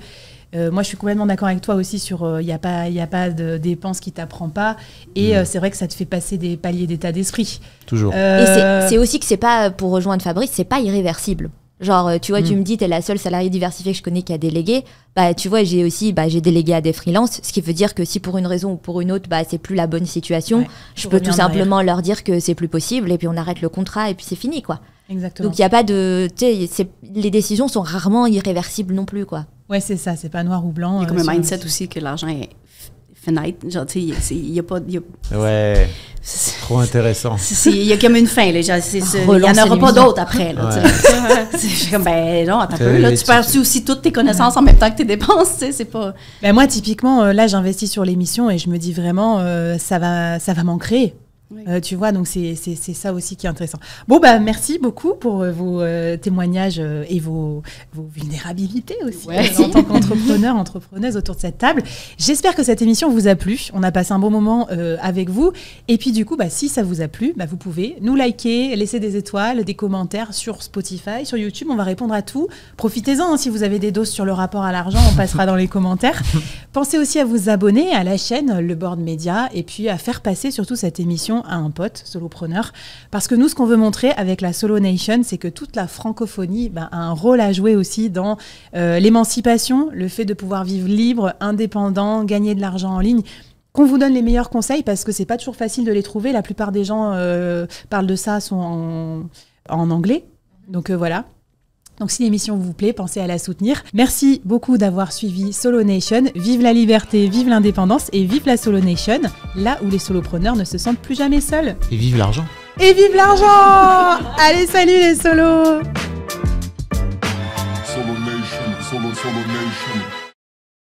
Moi, je suis complètement d'accord avec toi aussi sur il n'y a pas de dépenses qui ne t'apprend pas. Et c'est vrai que ça te fait passer des paliers d'état d'esprit. Toujours. Et c'est aussi que c'est pas, pour rejoindre Fabrice, c'est pas irréversible. Genre, tu vois, tu me dis, t'es la seule salariée diversifiée que je connais qui a délégué. Tu vois, j'ai délégué à des freelances, ce qui veut dire que si pour une raison ou pour une autre, c'est plus la bonne situation, je peux tout simplement leur dire que c'est plus possible et puis on arrête le contrat et puis c'est fini, quoi. Exactement. Donc, il n'y a pas de... les décisions sont rarement irréversibles non plus, quoi. Ouais, c'est ça, c'est pas noir ou blanc. Il y a comme un mindset aussi que l'argent est finite. Genre, tu sais, il n'y a pas... Ouais, trop intéressant. Il y a comme une fin, là. Il n'y en aura pas d'autres après, là. C'est comme, non, attends un peu. Là, tu perds aussi toutes tes connaissances en même temps que tes dépenses, tu sais, c'est pas... Moi, typiquement, là, j'investis sur l'émission et je me dis vraiment, ça va m'en créer. Oui. Tu vois, donc c'est ça aussi qui est intéressant. Bon, bah merci beaucoup pour vos témoignages et vos vulnérabilités aussi en tant qu'entrepreneur, entrepreneuse autour de cette table. J'espère que cette émission vous a plu. On a passé un bon moment avec vous. Et puis du coup, bah, si ça vous a plu, bah, vous pouvez nous liker, laisser des étoiles, des commentaires sur Spotify, sur YouTube. On va répondre à tout. Profitez-en, hein, si vous avez des doses sur le rapport à l'argent, on passera dans les commentaires. Pensez aussi à vous abonner à la chaîne Le Board Média et puis à faire passer surtout cette émission à un pote solopreneur. Parce que nous, ce qu'on veut montrer avec la Solo Nation, c'est que toute la francophonie a un rôle à jouer aussi dans l'émancipation, le fait de pouvoir vivre libre, indépendant, gagner de l'argent en ligne. Qu'on vous donne les meilleurs conseils parce que c'est pas toujours facile de les trouver. La plupart des gens parlent de ça, sont en anglais. Donc voilà. Donc si l'émission vous plaît, pensez à la soutenir. Merci beaucoup d'avoir suivi Solo Nation. Vive la liberté, vive l'indépendance et vive la Solo Nation, là où les solopreneurs ne se sentent plus jamais seuls. Et vive l'argent. Et vive l'argent! Allez, salut les solos!